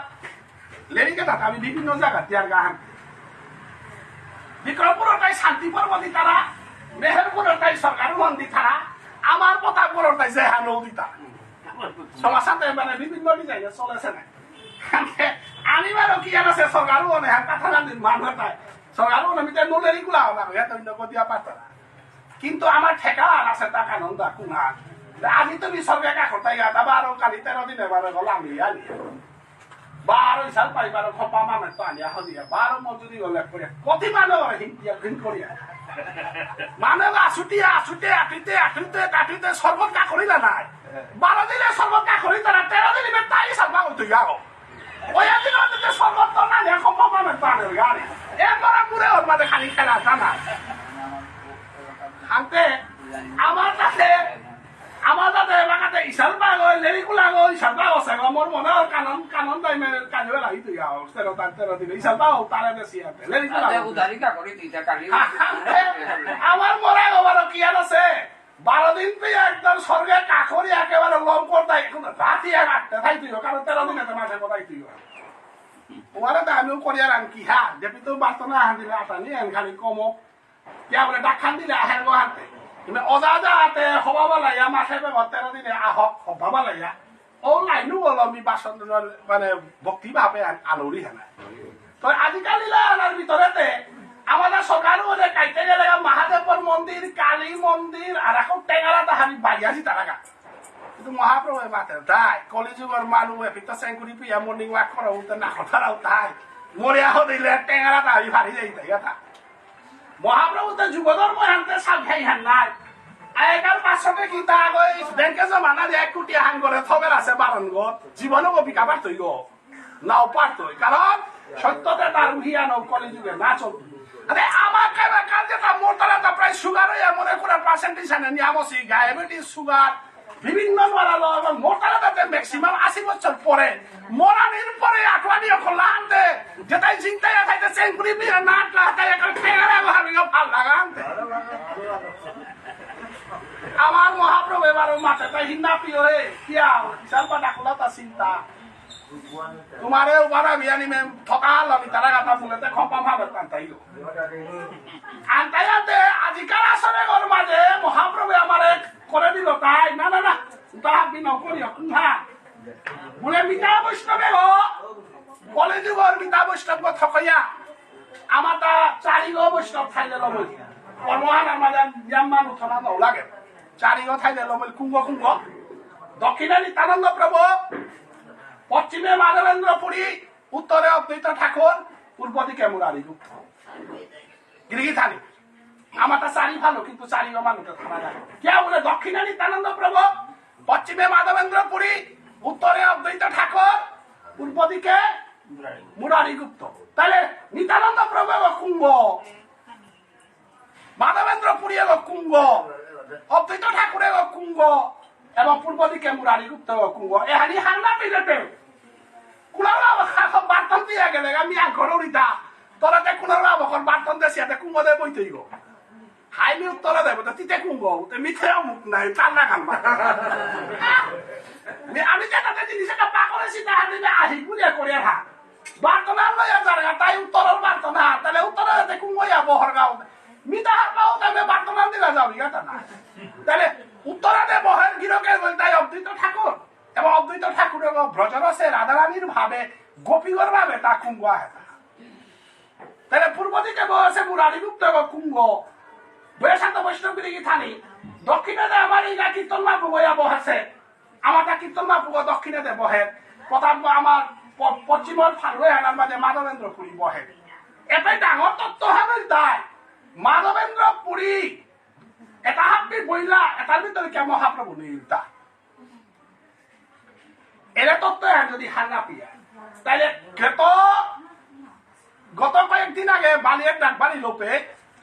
লেরিকে দাঁত আমি বিভিন্ন জায়গা তিয়ার গান বিক্রমপুরটাই শান্তিপুরবতী তারা মেহেরপুরটাই সরকারি মন্দির তারা আমার পতাকপুরটাই জেহা নদী তারা সমাজে মানে বিভিন্ন ডিজাইনে চলেছে না আমি বারো কি আছে সরকারও অনেক কথা জানিস মানুষটাই সরকারও অনেক নোলেরি গুলা না দিয়া পারত না কিন্তু আমার ঠেকার আছে তা কানন দা কুনা আজি তুমি সরকার কাকতাই গা বারো কালি 13 দিনে বারো গলা আমি আনি 12 সাল পাই 12 খপা মানে তো আনিয়া হলিয়া 12 মজুরি হলে করে কতি মানুষ হিন্দিয়া হিন করিয়া মানুষ আসুটে আটিতে সর্বত কা করিলা নাই 12 দিনে সর্বত কা করি তারা 13 দিনে তাই সালবা হইতো যাও ওই দিনে সর্বত তো না নিয়া খপা মানে তো আনে গাড়ি এরপরে পুরে ওর মাঝে খালি খেলা জানা হাতে আমার কাছে এলাকাতে ইশাল বাগ হয় লেরিকুলা গো ইশাল বাগ আছে মোর মনে হয় কানন টাইমে কাজে লাগি তুই আও 13 দিন ইশাল বাগ তারে বেশি আছে লেরিকুলা উদারিকা করে দিতা কালি আমার মরা গোবার কি আছে 12 দিন তুই একদম স্বর্গে কাখরি একেবারে লম করতাই এখন রাতি আটটা তাই তুই কারণ 13 দিনে তো মাসে কোথায় তুই ওরা তো আমিও করিয়া রান কি হ্যাঁ যেপি তো বার্তনা হান দিলে আটানি খালি কমক কে বলে ডাক্তার দিলে আহের গো হাতে তুমি অজাজা হাতে হবাবা লাইয়া মাসে 13 দিনে আহক হবাবা লাইয়া ও লাইনো অলমি বাসন মানে ভক্তি ভাবে আলরি হেনা তো আজিকালি লাইনার ভিতরেতে আমাদের সরকারও ওদের কাইতে গেলে মহাদেবর মন্দির কালী মন্দির আর এখন টেঙ্গারা তাহারি বাইয়াছি তারা কিন্তু মহাপ্রভুর মাতে তাই কলিযুগের মানুষ এপিত সেঙ্কুরি পিয়া মর্নিং ওয়াক করা উঠতে না কথারাও তাই মরিয়া দিলে টেঙ্গারা তাহারি ভারি যাই তাই কথা মহাপ্রভু তো যুগধর্ম হানতে সাল খাই হান নাই আগেকার 500 কি তা আগে ব্যাংকে জমা না 1 কোটি হান করে থবের আছে বারণ গো জীবনও কবিকা পারতই গো নাও পারতই কারণ সত্যতে তার উহিয়া নও কলিযুগে না চলতো আরে আমার কাল যেটা মোরতারা তা প্রায় সুগার হইয়া মনে করে পার্সেন্টেজ আনে নিয়ামসি ডায়াবেটিস সুগার বিভিন্ন নড়ালো এবং মোরতারা তাতে ম্যাক্সিমাম 80 বছর পরে মরানির পরে আটওয়ানি খোলা আনতে যেটাই চিন্তায় থাকতে সেঙ্কুরি বিয়া নাট লাগাই একটা টেঙ্গারা ভাবিও ভাল লাগানতে আমার মহাপ্রভু এবার মাঠে তাই হিন্না প্রিয় হে কিয়া বিশাল পা ডাকলা তা চিন্তা তোমারে উবারা বিয়ানি মে ঠকা লমি তারা গাতা ফুলেতে খপা ভাবে কান্তাইলো আনতে আজিকার আসরে ঘর মাঝে মহাপ্রভু আমারে করে দিল তাই না না না তাহা বিন করিও না বলে মিতা বৈষ্ণবে গো কলেজুগর মিতা বৈষ্ণব ঠকাইয়া আমার তা চারিগো বৈষ্ণব থাইলে লবই কর্মহান আমাদের জাম্মান উঠনা দাও লাগে চারিগো থাইলে লবই কুঙ্গ দক্ষিণে নিত্যানন্দ প্রভু পশ্চিমে মাধবেন্দ্র পুরী উত্তরে অদ্বৈত ঠাকুর পূর্ব দিকে মুরারি গুপ্ত গিরিগি থানি আমারটা চারি ভালো কিন্তু চারিগো মানুষটা থানা যায় কে বলে দক্ষিণে নিত্যানন্দ প্রভু পশ্চিমে মাধবেন্দ্র পুরী উত্তরে অদ্বৈত ঠাকুর পূর্ব দিকে মুরারি গুপ্ত তাহলে নিত্যানন্দ প্রভু কুম্ভ মাধবেন্দ্র পুরী কুম্ভ অদ্বৈত ঠাকুরের কুম্ভ এবং পূর্ব দিকে মুরারি গুপ্ত কুম্ভ এহানি হান্না পিলেতে কুলারা বার্তন দিয়ে গেলে আমি ঘরুরিতা তোরাতে কুলারা বকর বার্তন দেশে কুম্ভ দেব বইতেই গো হাইলি উত্তরে দেব তো তিতে কুম্ভ মিথে মুখ নাই টান্না খাম্বা আমি যেটাতে জিনিস একটা পা করেছি তাহলে আহি গুলিয়া করিয়া খা বার্তন লইয়া যারা তাই উত্তরের বার্তন তাহলে উত্তরে কুম্ভইয়া বহর গাও মিতা হার গাও তাহলে বার্তন দিলা যাবি এটা না তাহলে উত্তরাতে বহের গিরকে তাই অদ্বৈত ঠাকুর এবং অদ্বৈত ঠাকুরের ব্রজরসে রাধারানীর ভাবে গোপীগর ভাবে তা কুম্ভ আহে তাহলে পূর্ব দিকে বসে মুরারি গুপ্ত কুম্ভ বৈশান্ত বৈষ্ণবগিরি থানি দক্ষিণে আমার এই কীর্তন মাহবুব হইয়া বহেছে আমার কীর্তন মাহবুব দক্ষিণে বহে প্রথম আমার পশ্চিমের ফালুয়ে আনার মাঝে মাধবেন্দ্র পুরী বহে এটাই ডাঙর তত্ত্ব হবে তাই মাধবেন্দ্র পুরী এটা হাবি বইলা এটার ভিতরে কে মহাপ্রভু নির্তা এরা তত্ত্ব যদি হান্না পিয়া তাহলে গত কয়েকদিন আগে বালিয়ের ডাকবাড়ি লোপে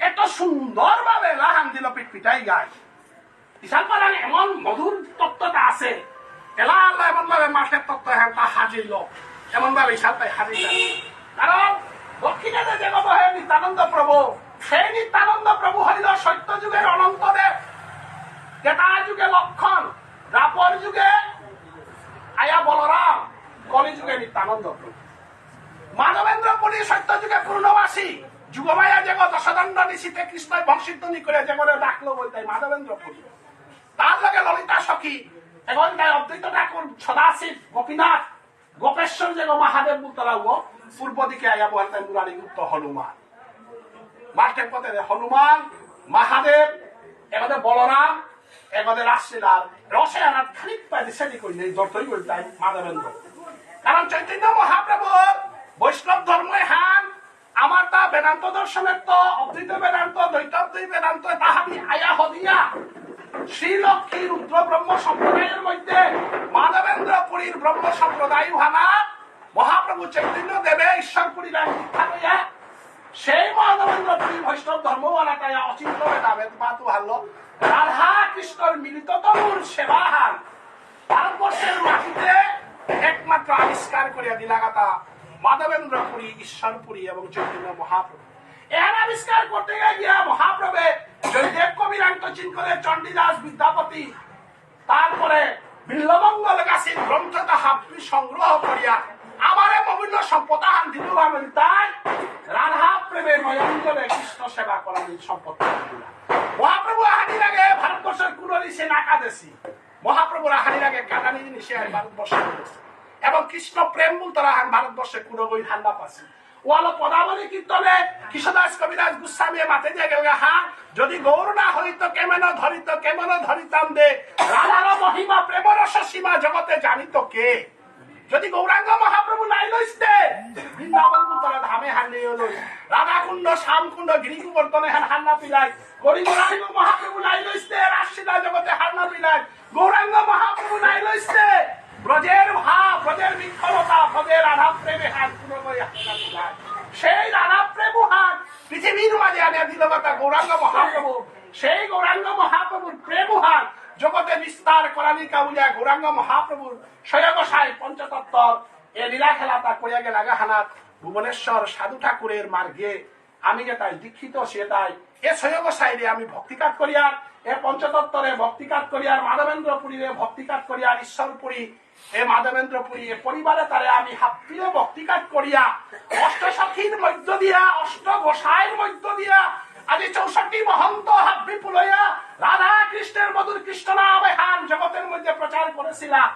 এত সুন্দর ভাবে লাহান দিল পিটপিটাই গায় বিশাল পালান এমন মধুর তত্ত্বটা আছে এলা আল্লাহ এমন ভাবে মাঠের তত্ত্ব তা হাজিল এমন ভাবে বিশাল পাই হাজিল কারণ দক্ষিণে যে গত হয় নিত্যানন্দ প্রভু সেই নিত্যানন্দ প্রভু হইল সত্য যুগের অনন্ত দেব ত্রেতা যুগে লক্ষণ দ্বাপর যুগে আয়া বলরাম কলি যুগে নিত্যানন্দ প্রভু মাধবেন্দ্র পুরী সত্য যুগে পূর্ণবাসী যুগমায়া যে দশদণ্ড নিশীতে কৃষ্ণ বংশীধ্বনি করে যে করে ডাকলো বলতে মাধবেন্দ্র পুরী তার লগে ললিতা সখী এখন তাই অদ্বৈত ঠাকুর সদাশিব গোপীনাথ গোপেশ্বর যে মহাদেব বুতরা পূর্ব দিকে আয়া বলতে মুরারি গুপ্ত হনুমান মাঠের পথে হনুমান মহাদেব এবারে বলরাম এবারে রাশিলাল রসে আনার খানিক পাই সেটি করি যতই করি তাই মাধবেন্দ্র কারণ চৈতন্য মহাপ্রভুর বৈষ্ণব ধর্মে হান আমার তা বেদান্ত দর্শনের তো অদ্বৈত বেদান্ত দ্বৈতাদ্বৈত বেদান্ত তাহাবি আয়া হদিয়া শ্রীলক্ষ্মী রুদ্র ব্রহ্ম সম্প্রদায়ের মধ্যে মাধবেন্দ্র পুরীর ব্রহ্ম সম্প্রদায় ভানা মহাপ্রভু চৈতন্য দেবে ঈশ্বরপুরীর দীক্ষা লইয়া সেই মাধবেন্দ্র পুরী বৈষ্ণব ধর্মওয়ালা তাই অচিন্ত বেদাবেদ মাতু ভালো রাধা কৃষ্ণর মিলিত তনুর সেবাহার ভারতবর্ষের মাটিতে একমাত্র আবিষ্কার করিয়া দিলাগাতা মাধবেন্দ্র পুরী ঈশ্বরপুরী এবং চৈতন্য মহাপ্রভু এর আবিষ্কার করতে গিয়া মহাপ্রভে জয়দেব কবিরান্ত চিনকরে চণ্ডীদাস বিদ্যাপতি তারপরে বিল্লমঙ্গল গাছির গ্রন্থ তাহাবি সংগ্রহ করিয়া আমারে মূল্য সম্পদাহান দিল তাই রাধা প্রেমের নয়ঞ্জলে কৃষ্ণ সেবা করার সম্পদ মহাপ্রভু আহানির আগে ভারতবর্ষের কুলরি সে নাকাদেশি মহাপ্রভুর আহানির আগে কাদানি নিশে ভারতবর্ষে এবং কৃষ্ণ প্রেম মূল তারা ভারতবর্ষে কোনো বই ঠান্ডা পাচ্ছি ওয়ালো পদাবলী কীর্তনে কৃষ্ণদাস কবিরাজ গোস্বামী মাতে দিয়ে গেল হা যদি গৌর না হইত কেমন ধরিতাম দে রাধার মহিমা প্রেম রস সীমা জগতে জানিত কে যদি গৌরাঙ্গ মহাপ্রভু নাই লইতে বৃন্দাবন তারা ধামে হান্ডি লই রাধাকুণ্ড শ্যামকুণ্ড গিরিকুবর্তনে হান্না পিলাই গৌরাঙ্গ মহাপ্রভু নাই লইতে রাশিদা জগতে হান্না পিলাই গৌরাঙ্গ মহাপ্রভু নাই লইতে ব্রজের ভাব ব্রজের বিক্ষলতা ব্রজের রাধা প্রেমে হাত সেই রাধা প্রেম হাত পৃথিবীর মাঝে আনিয়া দিল কথা গৌরাঙ্গ মহাপ্রভু সেই গৌরাঙ্গ মহাপ্রভুর প্রেম হাত জগতে বিস্তার করানি কাউলিয়া গৌরাঙ্গ মহাপ্রভুর স্বয়গসাই পঞ্চতত্ত্বর এ লীলা খেলাটা করিয়া গেল আগাহানাত ভুবনেশ্বর সাধু ঠাকুরের মার্গে আমি যে তাই দীক্ষিত সে তাই এ স্বয়গসাইরে আমি ভক্তিকাত করিয়ার এ পঞ্চতত্ত্বরে ভক্তিকাত করিয়ার মাধবেন্দ্র পুরীরে ভক্তিকাত করিয়ার ঈশ্বরপুরী এ মাধবেন্দ্র পুরী এ পরিবারে তারে আমি হাপ্পিয়ে ভক্তিকাত করিয়া অষ্টসখীর মধ্য দিয়া অষ্ট গোসাইয়ের মধ্য দিয়া আজি 64 মহন্ত হাব্বি পুলইয়া রাধা কৃষ্ণের মধুর কৃষ্ণ নামে হান জগতের মধ্যে প্রচার করেছিলাম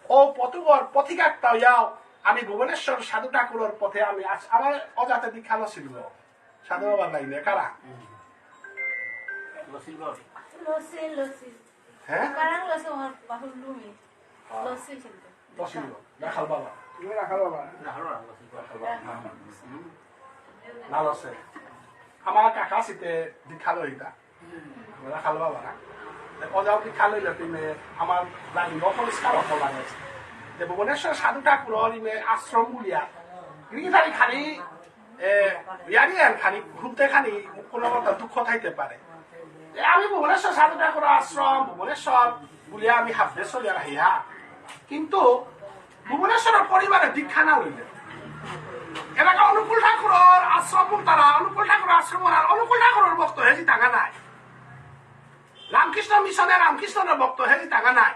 ও পতুগর পথিকাত্তা হইয়াও আমি ভুবনেশ্বর সাধু ঠাকুরের পথে আমি আমার অজাতে দীক্ষা ছিল সাধু বাবার লাইনে কারা হ্যাঁ রাখাল বাবা লালসে আমার কাকা শীতে দীক্ষা লইতা রাখাল বাবা না অজাও দীক্ষা লইলে তুমি আমার লাগিব পরিষ্কার হব লাগে যে ভুবনেশ্বর সাধু ঠাকুর ইমে আশ্রম বুলিয়া গিরিধারি খানি খানি ঘুরতে খানি কোনো দুঃখ থাকতে পারে আমি ভুবনেশ্বর সাধু ঠাকুর আশ্রম ভুবনেশ্বর বুলিয়া আমি হাফে চলিয়া রাহিয়া কিন্তু ভুবনেশ্বরের পরিবারে দীক্ষা না লইলে এলাকা অনুকূল ঠাকুরের আশ্রম তারা অনুকূল ঠাকুরের আশ্রম অনুকূল ঠাকুরের ভক্ত হেজি টাকা নাই রামকৃষ্ণ মিশনের রামকৃষ্ণের ভক্ত হেজি টাকা নাই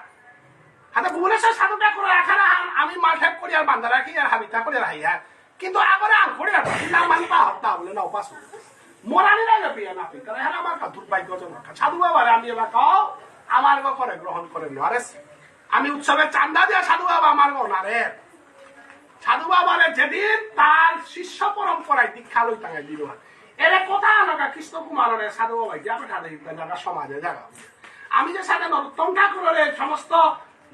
হাতে ভুবনেশ্বর সাধু ঠাকুরের এখানে আমি মাঠে করিয়ার বান্ধা রাখি আর হাবিতা করে রাখিয়া কিন্তু আগরে আং করে না মানিবা হত্যা বলে না উপাস মরানি নাই বিয়ে না পিন কারণ আমার দুর্ভাগ্যজনক সাধু বাবার আমি এবার কাও আমার করে গ্রহণ করে নারে আমি উৎসবের চান্দা দিয়া সাধু বাবা আমার নারে সাধু বাবার যেদিন তার শিষ্য পরম্পরায় দীক্ষা লই তাকে দিল এরে কথা আনকা কৃষ্ণ কুমারের সাধু বাবা দিয়া পাঠা দেই জায়গা সমাজে জায়গা আমি যে সাথে নরোত্তম ঠাকুরের সমস্ত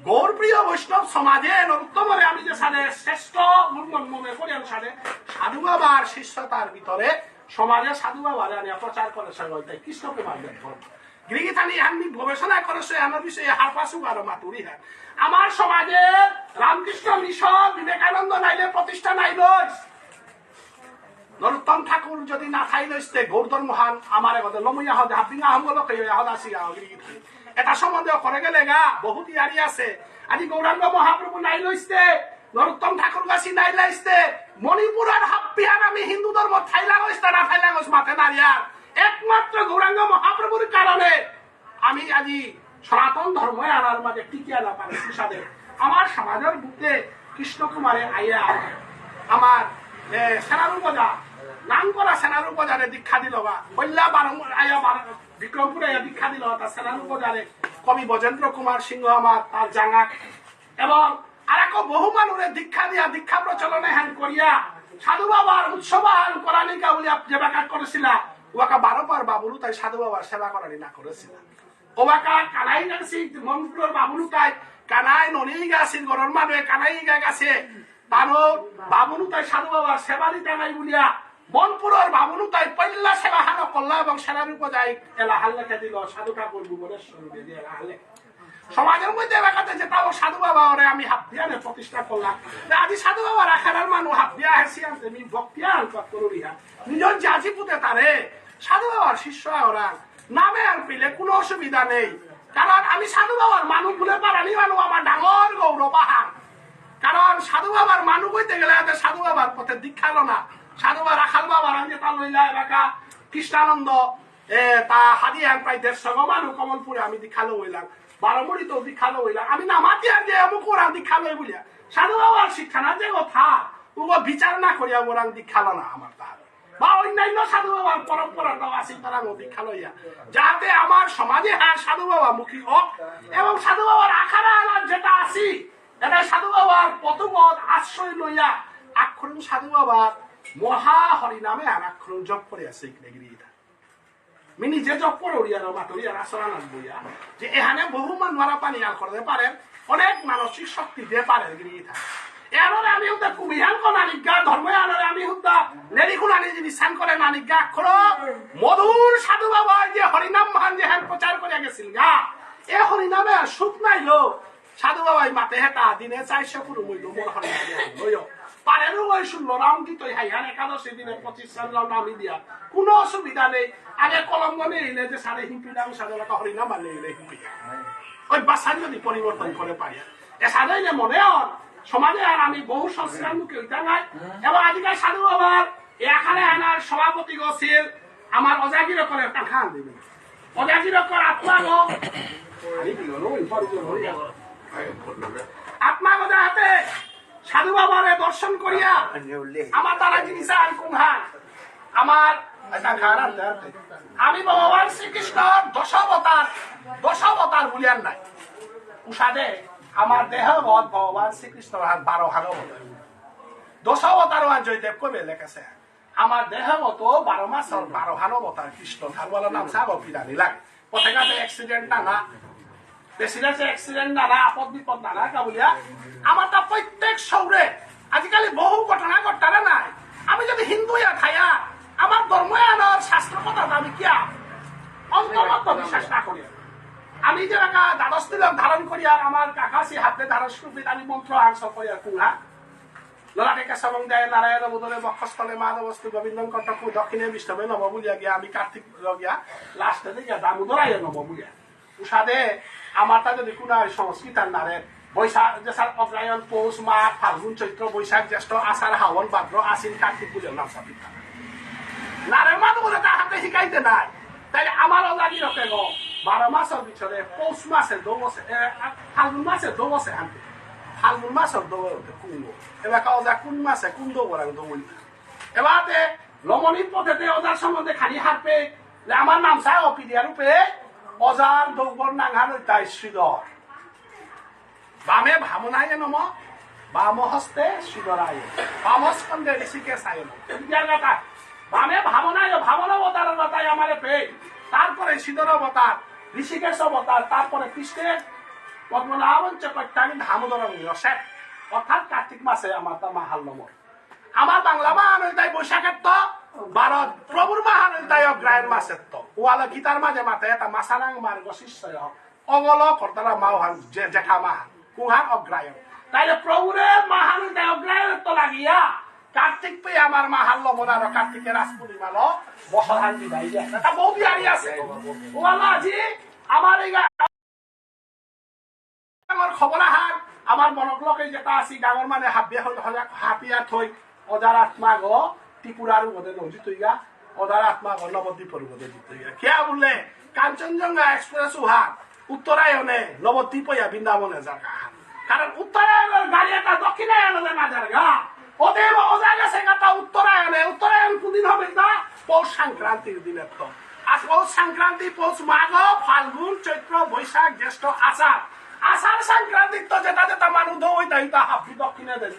গৌরপ্রিয় বৈষ্ণব সমাজে নরোত্তমরে আমি যে সাথে শ্রেষ্ঠ মনে করি সাথে সাধু বাবার শিষ্যতার ভিতরে সমাজে সাধু বাবার আনিয়া প্রচার করে সবাই কৃষ্ণ কুমার দেখুন গিরিগিথানি আমি গবেষণা করেছে এমন বিষয়ে হারপাসু আর মাতুরি হ্যাঁ আমার সমাজে রামকৃষ্ণ মিশন বিবেকানন্দ নাইলে প্রতিষ্ঠা নাইল নরোত্তম ঠাকুর যদি না থাই লইছে গৌতম মহান আমার কথা লমইয়া হদ হাপিঙা হমগল কইয়া হদ আসি গাও গিরিগিথানি এটা সম্বন্ধে করে গেলে গা বহুত ইয়ারি আছে আজি গৌরাঙ্গ মহাপ্রভু নাই লইছে নরোত্তম ঠাকুর গাছি নাই লাইছে মণিপুরের হাপ্পিয়ার আমি হিন্দু ধর্ম থাইলা গইছে না থাইলা গইছ মাথে নারিয়ার একমাত্র গৌরাঙ্গ মহাপ্রভুর কারণে আমি আজি সনাতন ধর্ম আনার মাঝে টিকিয়া না পারে সুসাদে আমার সমাজের বুকে কৃষ্ণ কুমারে আইয়া আমার সেনারূপজা নাম করা সেনারূপজারে দীক্ষা দিল বা বললা আয়া বিক্রমপুরে দীক্ষা দিল তার সেনারূপজারে কবি বজেন্দ্র কুমার সিংহ আমার তার জাঙা এবং আর এক বহু মানুষের দীক্ষা দিয়া দীক্ষা প্রচলনে হ্যান করিয়া সাধু বাবার উৎসব আহরণ করানিকা বলে যে ব্যাঘাত করেছিল ওয়াকা 12 পার বাবুলু তাই সাধু বাবার সেবা করানি না করেছিল ওয়াকা কানাই গাছি মনপুরের বাবুলু তাই কানাই ননি গাছির ঘরের মানুষ কানাই গাছে তারও বাবুলু তাই সাধু বাবার সেবা দিতে নাই বলিয়া মনপুরের বাবুলু তাই পল্লা সেবা হানো করলা এবং সেনার উপজায় এলা হাল্লাকে দিল সাধু ঠাকুর ভুবনেশ্বর দিয়ে এলা হাল্লে সমাজের মধ্যে এলাকাতে যেটা সাধু বাবা ওরে আমি হাত দিয়া প্রতিষ্ঠা করলাম আজি সাধু বাবা রাখার মানুষ হাত দিয়া হেসি আনতে আমি ভক্তিয়া আলপাত করিয়া নিজের জাজি পুতে তারে সাধু বাবার শিষ্য ওরা নামে আর পেলে কোনো অসুবিধা নেই কারণ আমি সাধু বাবার মানুষ ভুলে পারানি মানুষ আমার ডাঙর গৌরব আহার কারণ সাধু বাবার মানুষ হইতে গেলে সাধু বাবার পথে দীক্ষা লো না সাধু বাবা রাখাল বাবার আমি তা লইলা এলাকা কৃষ্ণানন্দ তা হাদি আন প্রায় 150 মানুষ কমলপুরে আমি দীক্ষা লো হইলাম বারমুড়ি তো দীক্ষা লো হইলাম আমি নামাতি আর যে অমুক ওরা দীক্ষা লই বলিয়া সাধু বাবার শিক্ষা না যে কথা ও বিচার না করিয়া ওরা দীক্ষা লো না আমার তাহার বা অন্যান্য সাধু বাবার পরম্পরা আছে তারা দীক্ষা লইয়া যাতে আমার সমাজে হ্যাঁ সাধু বাবা মুখী হোক এবং সাধু বাবার আখাড়া আলার যেটা আছি এটা সাধু বাবার পতমত আশ্রয় লইয়া আক্ষরণ সাধু বাবার মহা হরি নামে আর আক্ষরণ জপ করে আছে গিরিগিথা মিনি যে জপ করে উড়িয়ার মাতরিয়ার আসরা নাম বইয়া যে এখানে বহু মানুষরা পানি আর করতে পারেন অনেক মানসিক শক্তি দিয়ে পারেন গিরিগিথা এররে আমি হুদা কুমিহান কোন আনিজ্ঞা ধর্ম আনরে আমি হুদা নেরি কুলানি যিনি সান করে আনিজ্ঞা আক্ষর মধুর সাধু বাবা যে হরিনাম মহান যে হ্যান প্রচার করে গেছিল গা এ হরিনামে আর সুখ নাইলো সাধু বাবাই মাতে হেতা দিনে 400 পুরো মইল মোর হরিনাম লইও পারেরও ওই 16 রাউন্ড কি তৈ হাইহান একাদশী দিনে 25 রাউন্ড আমি দিয়া কোনো অসুবিধা নেই আগে কলঙ্গ নেইলে যে সাড়ে হিম্পিলাম সাধু বাবা হরিনাম আর নেইলে হিম্পি ওই বাসান যদি পরিবর্তন করে পারি এ সাধাইলে মনে হন সমাজে আর আমি বহু সংস্কার মুখে উঠা নাই এবং আজকাল সাধু বাবার এখানে আনার সভাপতি গছিল আমার অজাগির করে টাকা দিবে অজাগির কর আত্মা গদা হাতে সাধু বাবার দর্শন করিয়া আমার তারা জিনিস আর কুমহান আমার আমি ভগবান শ্রীকৃষ্ণ দশাবতার বলিয়ার নাই উষাদে আমার দেহ বধ ভগবান শ্রীকৃষ্ণ 12 হানো 10 অবতার জয়দেব কবে লেখেছে আমার দেহ মতো 12 মাস 12 হানো অবতার কৃষ্ণ তার বলার নাম সাগো পিরানি লাগে পথেঘাটে অ্যাক্সিডেন্ট না প্রেসিডেন্সি অ্যাক্সিডেন্ট না আপদ বিপদ না কাবুলিয়া আমার তা প্রত্যেক সৌরে আজকাল বহু ঘটনা ঘটারা নাই আমি যদি হিন্দু ইয়া খায়া আমার ধর্ম আনার শাস্ত্র কথা আমি কিয়া অন্তর্গত বিশ্বাস না করি আমি যে দ্বাদশ তিলক ধারণ করি আর আমার কাকাশি হাতে দ্বাদশ রূপিত আমি মন্ত্র আনসার করি আর কুহা ললাটে কেশবং দেয় নারায়ণ বোধরে বক্ষস্থলে মাধবস্তু গোবিন্দম কণ্ঠকু দক্ষিণে বিষ্ণবে নব বুলিয়া গিয়া আমি কার্তিক গিয়া লাস্টে গিয়া দামোদরায় নব বুলিয়া উষাদে আমারটা যদি কোনো সংস্কৃত আর নারে বৈশাখ জেসার অগ্রায়ণ পৌষ মাঘ ফাল্গুন চৈত্র বৈশাখ জ্যেষ্ঠ আষাঢ় শাওন ভাদ্র আশ্বিন কার্তিক বুলিয়া নাম সাপিতা নারে মানুষ তার হাতে শিখাইতে নাই তাই আমার অজাগি রকে গো 12 মাসের ভিতরে পৌষ মাসে দৌবসে ফাল্গুন মাসে দৌবসে আনতে ফাল্গুন মাসের দৌড়তে কুম্ভ এবার অজা কোন মাসে কোন দৌড়াং দৌড়ি এবারে লমনির পথেতে অজার সম্বন্ধে খালি হারপে আমার নাম চাই অপিডিয়া রূপে অজার দৌবর নাঙান তাই শ্রীধর বামে ভামনায় নম বাম হস্তে শ্রীধরায় বাম স্কন্ধে ঋষিকে সায় বামে ভাবনায় ভাবনা অবতার তাই আমার পে তারপরে শ্রীধর অবতার ঋষিকেশ অবতার তারপরে কৃষ্ণের পদ্মনাভন চক্রবর্তী দামোদর সেট অর্থাৎ কার্তিক মাসে আমার তা মাহাল নম্বর আমার বাংলা মাহান তাই বৈশাখের তো ভারত প্রভুর মাহান তাই অগ্রায়ণ মাসের তো ওয়ালা গীতার মাঝে মাতে এটা মাসানাং মার্গ শিষ্য অগল কর্তারা মাওহান জেঠা মাহান কুহান অগ্রায়ণ তাইলে প্রভুরে মাহান অগ্রায়ণ তো লাগিয়া কার্তিক পে আমার মাহাল লবণার কার্তিকে রাস পূর্ণিমাল বছর হান বিদায় দিয়ে এটা বহু বিহারি আছে ওয়ালা আজি আমার এই খবর আহার আমার মনকলকে যেটা আছি ডাঙর মানে হাপিয়া থৈ অজার আত্মা গ ত্রিপুরার উপদে নজিত হইয়া অজার আত্মা গ নবদ্বীপের উপদে জিত হইয়া খেয়া বললে কাঞ্চনজঙ্ঘা এক্সপ্রেস উহা উত্তরায়ণে নবদ্বীপ হইয়া বৃন্দাবনে জায়গা কারণ উত্তরায়ণের গাড়ি একটা দক্ষিণায়নে না জায়গা অদেব অজা গেছে গাতা উত্তরায়ণ কোনদিন হবে না পৌষ সংক্রান্তির দিনের তো আর পৌষ সংক্রান্তি পৌষ মাঘ ফাল্গুন চৈত্র বৈশাখ জ্যেষ্ঠ আষাঢ় আষাঢ় সংক্রান্তি তো যেটা যেটা মানুষ ওইটা হাফি দক্ষিণে দেয়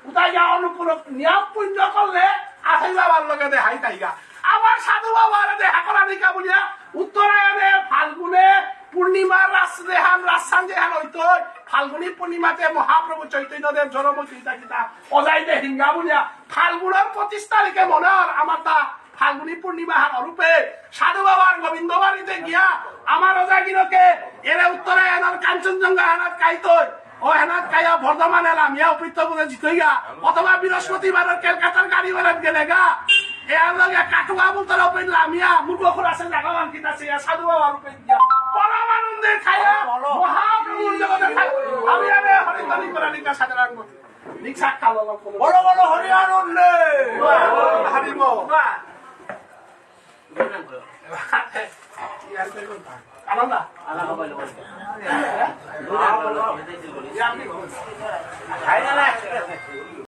উতাই যা অনুকূল নিয়ম পুণ্য করলে আঠাই বাবার লগে দেখাই তাইগা আবার সাধু বাবার দেখা করা নিকা বলিয়া উত্তরায়ণে ফাল্গুনে পূর্ণিমার রাজস্থান যেহান হইতো ফাল্গুনি পূর্ণিমাতে মহাপ্রভু চৈতন্যদেব জনমতিতা গীতা অজাইতে হিঙ্গা বলিয়া ফাল্গুনের 25 তারিখে মনে হয় আমার তা ফাল্গুনি পূর্ণিমা অরূপে সাধু বাবার গোবিন্দ বাড়িতে গিয়া আমার অজাগিরকে এরা উত্তরায়ণের কাঞ্চনজঙ্ঘা হানাত কাইতই ও হেনাত কাইয়া বর্ধমান এলাম ইয়া উপৃত্ত বলে জিতইগা অথবা বৃহস্পতিবারের কলকাতার গাড়ি বেড়াত গেলে গা এর লগে কাটুয়া বুতর উপেনলাম ইয়া মুরগখুর আছে জাগাবান কিতাছে সাধু বাবার উপে গিয়া পরমানন্দে খাইয়া মহাপ্রভুর জগতে খাই আমি আরে হরিধরি করা নিকা সাধারণ মত নিকসা খালো বড় বড় হরি আনন্দে হারিব আনন্দ আনন্দ বলে বলে খাই না